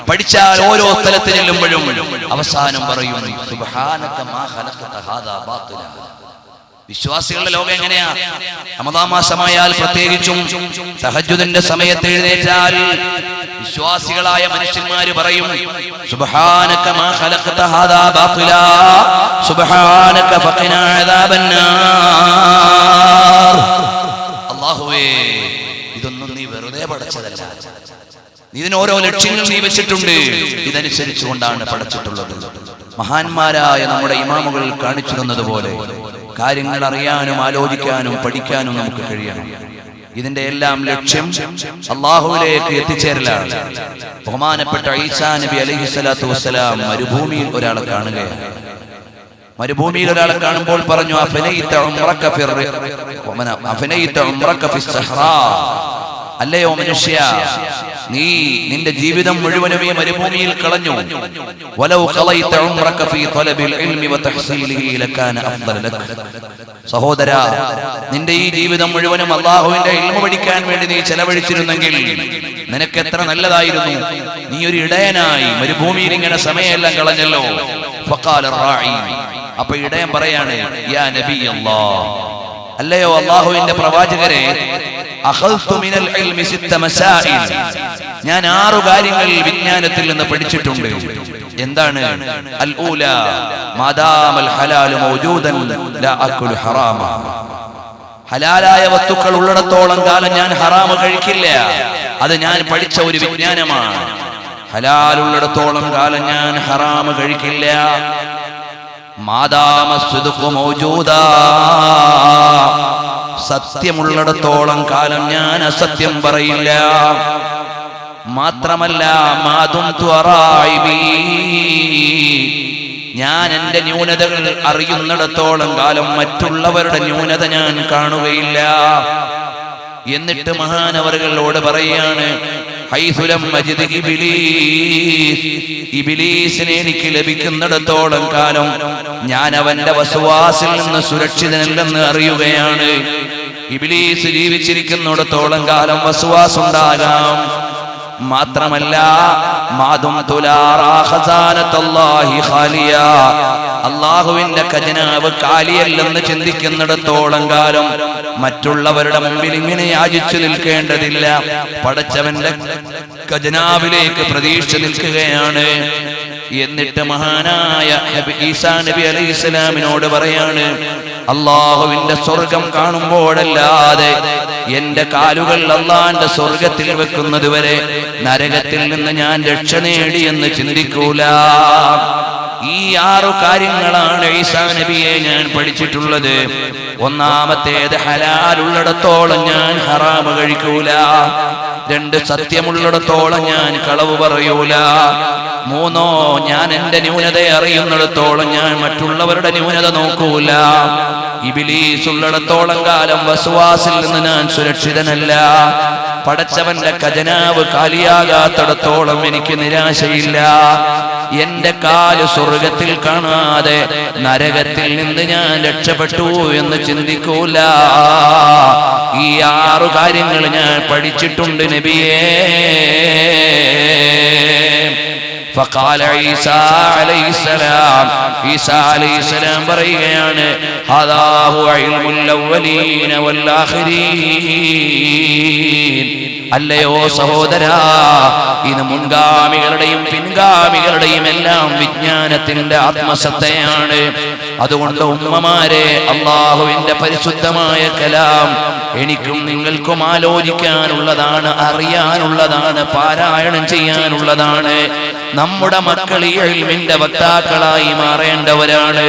പഠിച്ചാൽ ഓരോ സ്ഥലത്ത് ചെല്ലുമ്പോഴും അവസാനം പറയും സുബ്ഹാനക മാ ഖലഖത ഹാദാ ബാത്തില. വിശ്വാസികളുടെ ലോകം എങ്ങനെയാ? റമദാൻ മാസമായാൽ പ്രത്യേകിച്ചും തഹജ്ജുദിന്റെ സമയത്ത് എഴുന്നേറ്റാൽ വിശ്വാസികളായ മനുഷ്യന്മാര് പറയും സുബ്ഹാനക മാ ഖലഖത ഹാദാ ബാത്തില സുബ്ഹാനക ഫഖിനാ അദാബന്നാർ. അല്ലാഹുവേ, ഇതൊന്നും നീ വെറുതെ പടച്ചതല്ല, ഇതിന് ഓരോ ലക്ഷ്യങ്ങൾ നീ വെച്ചിട്ടുണ്ട്, ഇതനുസരിച്ചുകൊണ്ടാണ് പടച്ചിട്ടുള്ളത്. മഹാന്മാരായ നമ്മുടെ ഇമാമുകൾ കാണിച്ചു തന്നതുപോലെ കാര്യങ്ങൾ അറിയാനും ആലോചിക്കാനും പഠിക്കാനും നമുക്ക് കഴിയണം. ഇതിന്റെ എല്ലാം ലക്ഷ്യം അല്ലാഹുവിലേക്ക് എത്തിച്ചേരലാണ്. ബഹുമാനപ്പെട്ട ഈസാ നബി അലൈഹിസ്സലാത്തു വസ്സലാം മരുഭൂമിയിൽ ഒരാളെ കാണുകയാണ്. മരുഭൂമിയിൽ ഒരാളെ കാണുമ്പോൾ പറഞ്ഞു അല്ലയോ മനുഷ്യ, നീ നിന്റെ ജീവിതം മുഴുവനും ഈ മരുഭൂമിയിൽ കളഞ്ഞു. സഹോദര, നിന്റെ ഈ ജീവിതം മുഴുവനും അല്ലാഹുവിന്റെ ഇൽമു പഠിക്കാൻ വേണ്ടി നീ ചെലവഴിച്ചിരുന്നെങ്കിൽ നിനക്ക് എത്ര നല്ലതായിരുന്നു. നീ ഒരു ഇടയനായി മരുഭൂമിയിൽ ഇങ്ങനെ സമയമെല്ലാം കളഞ്ഞല്ലോ. അപ്പൊ ഇടയൻ പറയാണ്, യാ നബി അല്ലാഹ്, അല്ലയോ അല്ലാഹുവിന്റെ പ്രവാചകരെ, ഞാൻ 6 കാര്യങ്ങൾ വിജ്ഞാനത്തിൽ നിന്ന് പഠിച്ചിട്ടുണ്ട്. എന്താണ്? അൽ ഊല മാദാമൽ ഹലാലു മൗജൂദൻ ലാ അക്കുലു ഹറാമ. ഹലാലായ വസ്തുക്കൾ ഉള്ളിടത്തോളം കാലം ഞാൻ ഹറാമ് കഴിക്കില്ല. അത് ഞാൻ പഠിച്ച ഒരു വിജ്ഞാനമാണ്. ഹലാൽ ഉള്ളിടത്തോളം കാലം ഞാൻ ഹറാമ് കഴിക്കില്ല. മാദാമ സിദ്ഖു മൗജൂദാ, സത്യമുള്ളിടത്തോളം കാലം ഞാൻ അസത്യം പറയില്ല. മാത്രമല്ല ഞാൻ എന്റെ ന്യൂനതകൾ അറിയുന്നിടത്തോളം കാലം മറ്റുള്ളവരുടെ ന്യൂനത ഞാൻ കാണുകയില്ല. എന്നിട്ട് മഹാനവറുകളോട് പറയാണ്, ഇബ്ലീസിനെ എനിക്ക് ലഭിക്കുന്നിടത്തോളം കാലം ഞാൻ അവന്റെ വസ്വാസിൽ നിന്ന് സുരക്ഷിതനല്ലെന്ന് അറിയുകയാണ്. ഇബ്ലീസ് ജീവിച്ചിരിക്കുന്നിടത്തോളം കാലം വസ്വാസ് ഉണ്ടാകാം. മാത്രമല്ല അല്ലാഹുവിന്റെ ഖജനാവ് കാലിയല്ലെന്ന് ചിന്തിക്കുന്നിടത്തോളം കാലം മറ്റുള്ളവരുടെ മുമ്പിൽ ഇങ്ങനെ യാചിച്ചു നിൽക്കേണ്ടതില്ല. പടച്ചവന്റെ ഖജനാവിലേക്ക് പ്രതീക്ഷ നിൽക്കുകയാണ്. എന്നിട്ട് മഹാനായ ഈസാ നബി അലൈഹിസ്സലാമിനോട് പറയാണ്, അല്ലാഹുവിന്റെ സ്വർഗം കാണുമ്പോഴല്ലാതെ എന്റെ കാലുകൾ അല്ലാഹുവിന്റെ സ്വർഗത്തിൽ വെക്കുന്നത് വരെ നരകത്തിൽ നിന്ന് ഞാൻ രക്ഷ നേടി എന്ന് ചിന്തിക്കൂല. ഈ 6 കാര്യങ്ങളാണ് ഈസാ നബിയെ ഞാൻ പഠിച്ചിട്ടുള്ളത്. ഒന്നാമത്തേത്, ഹലാലുള്ളിടത്തോളം ഞാൻ ഹറാമ് കഴിക്കൂല. 2, സത്യമുള്ളിടത്തോളം ഞാൻ കളവ് പറയൂല. 3, ഞാൻ എന്റെ ന്യൂനത അറിയുന്നിടത്തോളം ഞാൻ മറ്റുള്ളവരുടെ ന്യൂനത നോക്കൂല. ഇബ്ലീസ് ഉള്ളിടത്തോളം കാലം വസ്വാസിൽ നിന്ന് ഞാൻ സുരക്ഷിതനല്ല. പടച്ചവന്റെ ഖജനാവ് കാലിയാകാത്തിടത്തോളം എനിക്ക് നിരാശയില്ല. എന്റെ കാല് സ്വർഗത്തിൽ കാണാതെ നരകത്തിൽ നിന്ന് ഞാൻ രക്ഷപ്പെട്ടു എന്ന് ചിന്തിക്കൂല. ഈ 6 കാര്യങ്ങൾ ഞാൻ പഠിച്ചിട്ടുണ്ട് നബിയേ. فقال عيسى عليه السلام, ഈസാ അലൈഹിസ്സലാം പറയുകയാണ്, هذا هو علم الأولين والآخرين. അല്ലയോ സഹോദരാ, ഇത് മുൻഗാമികളുടെയും പിൻഗാമികളുടെയും എല്ലാം വിജ്ഞാനത്തിന്റെ ആത്മസത്തയാണ്. അതുകൊണ്ട് ഉമ്മമാരെ, അള്ളാഹുവിന്റെ പരിശുദ്ധമായ കലാം എനിക്കും നിങ്ങൾക്കും ആലോചിക്കാനുള്ളതാണ്, അറിയാനുള്ളതാണ്, പാരായണം ചെയ്യാനുള്ളതാണ്. നമ്മുടെ മക്കൾ ഈ ഇൽമിന്റെ വക്താക്കളായി മാറേണ്ടവരാണ്.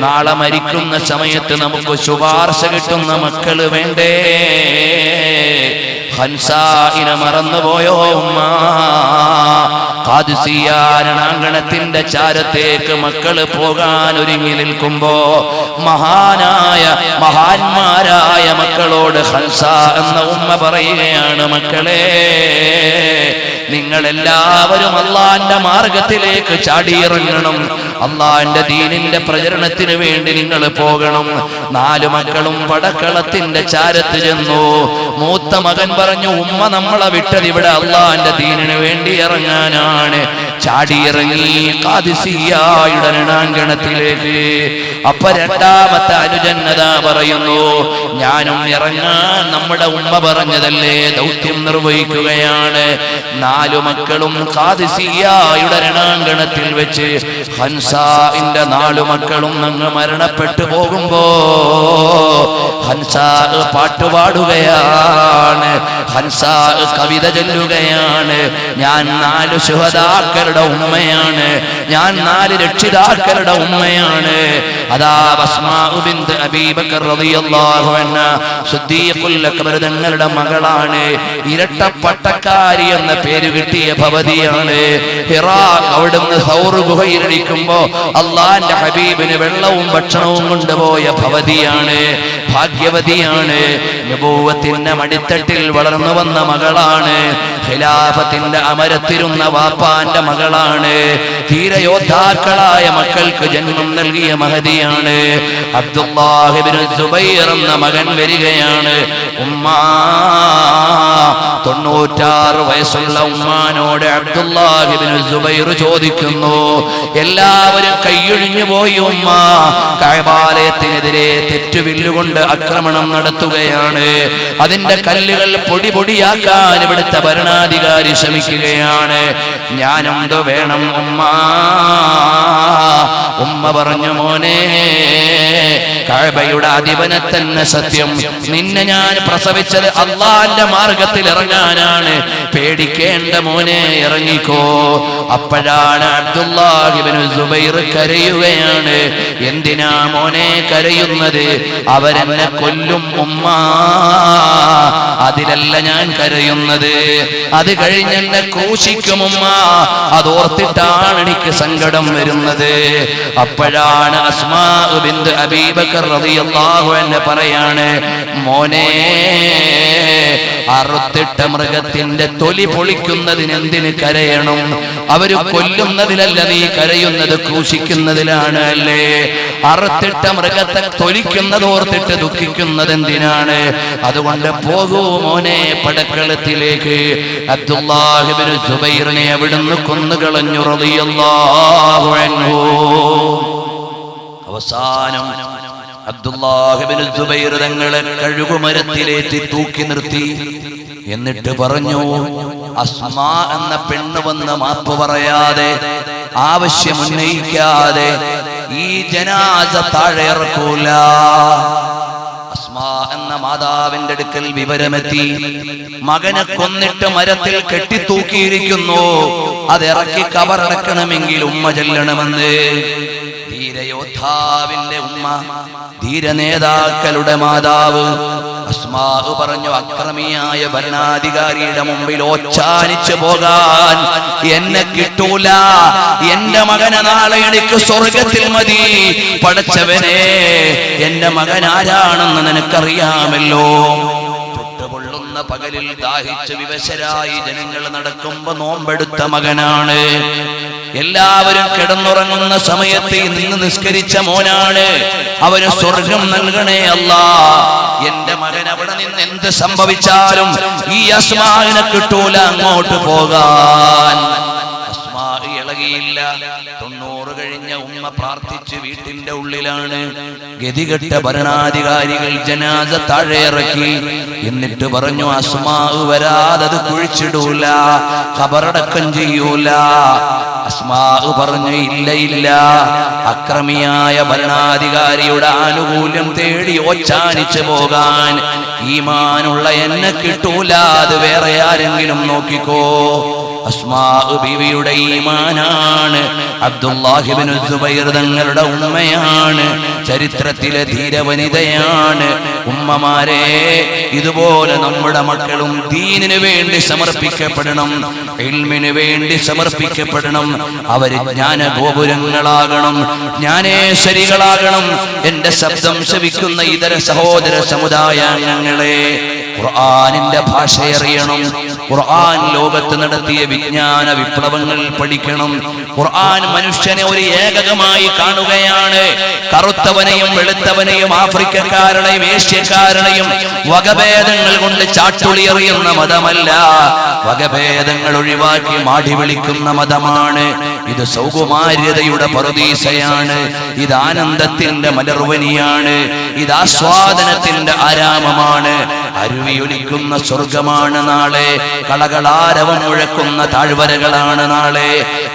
നാളെ മരിക്കുന്ന സമയത്ത് നമുക്ക് ശുപാർശ കിട്ടുന്ന മക്കള് വേണ്ടേ? ഹൻസായിനെ മറന്നുപോയോ ഉമ്മ? ഖാദിസിയ രണാങ്കണത്തിന്റെ ചാരത്തേക്ക് മക്കള് പോകാൻ ഒരുങ്ങി നിൽക്കുമ്പോ മഹാന്മാരായ മക്കളോട് ഹൻസ എന്ന ഉമ്മ പറയുകയാണ്, മക്കളെ, നിങ്ങളെല്ലാവരും അള്ളാന്റെ മാർഗത്തിലേക്ക് ചാടിയിറങ്ങണം. അള്ളാന്റെ ദീനിന്റെ പ്രചരണത്തിന് വേണ്ടി നിങ്ങൾ പോകണം. 4 മക്കളും പടക്കളത്തിന്റെ ചാരത്ത് ചെന്നു. മൂത്ത മകൻ പറഞ്ഞു, ഉമ്മ നമ്മളെ വിട്ടത് ഇവിടെ അള്ളാന്റെ ദീനിന് വേണ്ടി ഇറങ്ങാനാണ്. ചാടിയിറങ്ങി ഖാദിസിയ്യയുടെ രണാങ്കണത്തിലേക്ക്. അപ്പൊ രണ്ടാമത്തെ അനുജന്നത പറയുന്നു, ഞാനും ഇറങ്ങാൻ, നമ്മുടെ ഉമ്മ പറഞ്ഞതല്ലേ, ദൗത്യം നിർവഹിക്കുകയാണ്. 4 മക്കളും ഖാദിസിയ്യയുടെ രണാങ്കണത്തിൽ വെച്ച് ഹൻസാഇന്റെ 4 മക്കളും അങ്ങ് മരണപ്പെട്ടു പോകുമ്പോ ഹൻസാ പാട്ടുപാടുകയാണ്, ഹൻസാ കവിത ചൊല്ലുകയാണ്. ഞാൻ 4 ശുഹദാക്കളുടെ ഉമ്മയാണ്, ഞാൻ 4 രക്ഷിതാക്കളുടെ ഉമ്മയാണ്. അതാ അസ്മാഉ ബിൻത് അബീ ബക്കർ റളിയല്ലാഹു അൻഹ സിദ്ദീഖുൽ അക്ബർ തങ്ങളുടെ മകളാണ്. ഇരട്ട പട്ടക്കാരി എന്ന പേര് കിട്ടിയ ഭവതിയാണ്. ഹിറാ അവിടുന്ന് സൗർ ഗുഹയിലിരിക്കുമ്പോ അള്ളാന്റെ ഹബീബിന് വെള്ളവും ഭക്ഷണവും കൊണ്ടുപോയ ഭവതിയാണ്, ഭാഗ്യവതിയാണ്. നബൂവത്തിന്റെ മടിത്തട്ടിൽ വളർന്നു വന്ന മകളാണ്. ഖിലാഫത്തിന്റെ അമരത്തിരുന്ന വാപ്പാന്റെ മകളാണ്. ധീരയോദ്ധാക്കളായ മക്കൾക്ക് ജന്മം നൽകിയ മഹദിയാണ്. അബ്ദുല്ലാഹ് ഇബ്നു സുബൈർ എന്ന മകൻ വരികയാണ്. ഉമ്മ 96 വയസ്സുള്ള ഉമ്മാനോട് അബ്ദുല്ലാഹ് ഇബ്നു സുബൈർ ചോദിക്കുന്നു, എല്ലാവരും കൈയൊഴിഞ്ഞു പോയി ഉമ്മ, കഅബാലയത്തിനെതിരെ തെറ്റുവില്ലുകൊണ്ട് ആക്രമണം നടത്തുകയാണ്. അതിന്റെ കല്ലുകൾ പൊടി പൊടിയാക്കാൻ ഇവിടുത്തെ ഭരണാധികാരി ശ്രമിക്കുകയാണ്. ഞാനെന്തോ വേണം ഉമ്മ? ഉമ്മ പറഞ്ഞു, മോനെ, കഅബയുടെ അധിപനെ തന്നെ സത്യം, നിന്നെ ഞാൻ പ്രസവിച്ചത് അള്ളാന്റെ മാർഗത്തിൽ ഇറങ്ങാനാണ്, പേടിക്കേണ്ട മോനെ, ഇറങ്ങിക്കോ. അപ്പോഴാണ് അബ്ദുല്ലാഹ് ഇബ്നു സുബൈർ കരയുകയാണ്. എന്തിനാ മോനെ കരയുന്നത്? അവരെന്നെ കൊല്ലും ഉമ്മ, അതിലല്ല ഞാൻ കരയുന്നത്, അത് കഴിഞ്ഞെന്നെ ക്രൂശിക്കും ഉമ്മ, അതോർത്തിട്ടാണ് എനിക്ക് സങ്കടം വരുന്നത്. അപ്പോഴാണ് അസ്മാഉ ബിൻത് അബീ ബക്കർ റളിയല്ലാഹു അൻഹ പറയാണ്, മോനെ, അറുത്തിട്ട മൃഗത്തിന്റെ തൊലി പൊളിക്കുന്നതിന് എന്തിന് കരയണം? അവര് കൊല്ലുന്നതിലല്ല നീ കരയുന്നത്, ക്രൂശിക്കുന്നതിലാണ് അല്ലേ? അറുത്തിട്ട മൃഗത്തെ തൊലിക്കുന്നത് ഓർത്തിട്ട് ദുഃഖിക്കുന്നത് എന്തിനാണ്? അതുകൊണ്ട് പോകൂ മോനെ പടക്കളത്തിലേക്ക്. അബ്ദുല്ലാഹ് ഇബ്നു സുബൈറിനെ അവിടുന്ന് കൊന്നുകളഞ്ഞു റളിയല്ലാഹു അൻഹു. അവസാനം അബ്ദുല്ലാഹ് ഇബ്നു സുബൈർ തങ്ങളെ കഴുകുമരത്തിലേറ്റി തൂക്കി നിർത്തി. എന്നിട്ട് പറഞ്ഞു, അസ്മാ എന്ന പെണ്ണ് വന്ന് മാപ്പ് പറയാതെ, ആവശ്യമുന്നയിക്കാതെ ഈ ജനാസ താഴെ ഇറക്കൂല. അസ്മാ എന്ന മാതാവിന്റെ അടുക്കൽ വിവരമെത്തി, മകനെ കൊന്നിട്ട് മരത്തിൽ കെട്ടിത്തൂക്കിയിരിക്കുന്നു, അതിറക്കി കബറടക്കണമെങ്കിൽ ഉമ്മ ചെല്ലണമെന്ന്. ധീരയോദ്ധാവിന്റെ ഉമ്മ, ധീരനേതാക്കളുടെ മാതാവ് അസ്മാ പറഞ്ഞു, അക്രമിയായ ഭരണാധികാരിയുടെ മുമ്പിൽ ഓച്ചാനിച്ചു പോകാൻ എന്നെ കിട്ടൂല. എന്റെ മകനെ നാളെ എനിക്ക് സ്വർഗത്തിൽ മതി. പടച്ചവനെ, എന്റെ മകൻ ആരാണെന്ന് നിനക്കറിയാമല്ലോ. ചുട്ടുപൊള്ളുന്ന പകലിൽ ദാഹിച്ച് വിവശരായി ജനങ്ങൾ നടക്കുമ്പോ നോമ്പെടുത്ത മകനാണ്. എല്ലാവരും കിടന്നുറങ്ങുന്ന സമയത്ത് നിന്ന് നിസ്കരിച്ച മോനാണ്. അവന് സ്വർഗം നൽകണേ അല്ലാ. എന്റെ മകൻ അവിടെ നിന്ന് എന്ത് സംഭവിച്ചാലും ഈ അസ്മാഇനെ കിട്ടൂല അങ്ങോട്ട് പോകാൻ. അസ്മാ ഇളകിയില്ല. 90 കഴിഞ്ഞ ഉമ്മ പ്രാർത്ഥിച്ച് വീട്ടിന്റെ ഉള്ളിലാണ്. ഗതികെട്ട ഭരണാധികാരികൾ ജനാസ താഴെ ഇറക്കി. എന്നിട്ട് പറഞ്ഞു, അസ്മാ വരാതത് കുഴിച്ചിടൂല, ഖബറടക്കം ചെയ്യൂല. അസ്മാ പറഞ്ഞു, ഇല്ല ഇല്ല, അക്രമിയായ ഭരണാധികാരിയുടെ ആനുകൂല്യം തേടി ഓച്ചാനിച്ചു പോകാൻ ഈമാനുള്ള എന്നെ കിട്ടൂല, അത് വേറെ ആരെങ്കിലും നോക്കിക്കോ. അസ്മാ ബീവിയുടെ ഈമാനാണ്. അബ്ദുല്ലാഹി ഇബ്നു സുബൈർ തങ്ങളുടെ ഉമ്മയാണ്, ചരിത്രത്തിലെ ധീരവനിതയാണ്. ഉമ്മമാരെ, ഇതുപോലെ നമ്മുടെ മക്കളും ദീനിനു വേണ്ടി സമർപ്പിക്കപ്പെടണം, ഇൽമിനു വേണ്ടി സമർപ്പിക്കപ്പെടണം. അവര് ജ്ഞാനഗോപുരങ്ങളാകണം, ജ്ഞാനേശ്വരികളാകണം. എന്റെ ശബ്ദം ശ്രവിക്കുന്ന ഇതര സഹോദര സമുദായാംഗങ്ങളെ, ഖുർആനിന്റെ ഭാഷയറിയണം. ഖുർആൻ ലോകത്ത് നടത്തിയ വിജ്ഞാന വിപ്ലവങ്ങൾ പഠിക്കണം. ഖുർആൻ മനുഷ്യനെ ഒരു ഏകകമായി കാണുകയാണ്. കറുത്തവനെയും വെളുത്തവനെയും ആഫ്രിക്കക്കാരനെയും ഏഷ്യക്കാരനെയും വകഭേദങ്ങൾ കൊണ്ട് ചാട്ടുളിയെറിയുന്ന മതമല്ല, വകഭേദങ്ങൾ ഒഴിവാക്കി മാടി വിളിക്കുന്ന മതമാണ്. ഇത് സൗകുമാര്യതയുടെ പറുദീസയാണ്, ഇത് ആനന്ദത്തിന്റെ മലർവനിയാണ്, ഇത് ആസ്വാദനത്തിന്റെ ആരാമമാണ്. അരുവിയൊലിക്കുന്ന സ്വർഗമാണ് നാളെ, കളകളാരവം മുഴക്കുന്ന താഴ്വരകളാണ് നാളെ.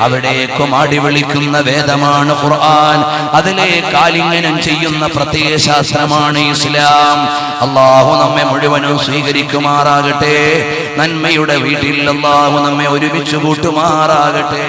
അവിടേക്കും ആടി വിളിക്കുന്ന വേദമാണ് ഖുർആൻ, അതിലേക്ക് ആലിംഗനം ചെയ്യുന്ന പ്രത്യയ ശാസ്ത്രമാണ് ഇസ്ലാം. അല്ലാഹു നമ്മെ മുഴുവനും സ്വീകരിക്കുമാറാകട്ടെ. നന്മയുടെ വീട്ടിൽ അല്ലാഹു നമ്മെ ഒരുമിച്ച് കൂട്ടുമാറാകട്ടെ.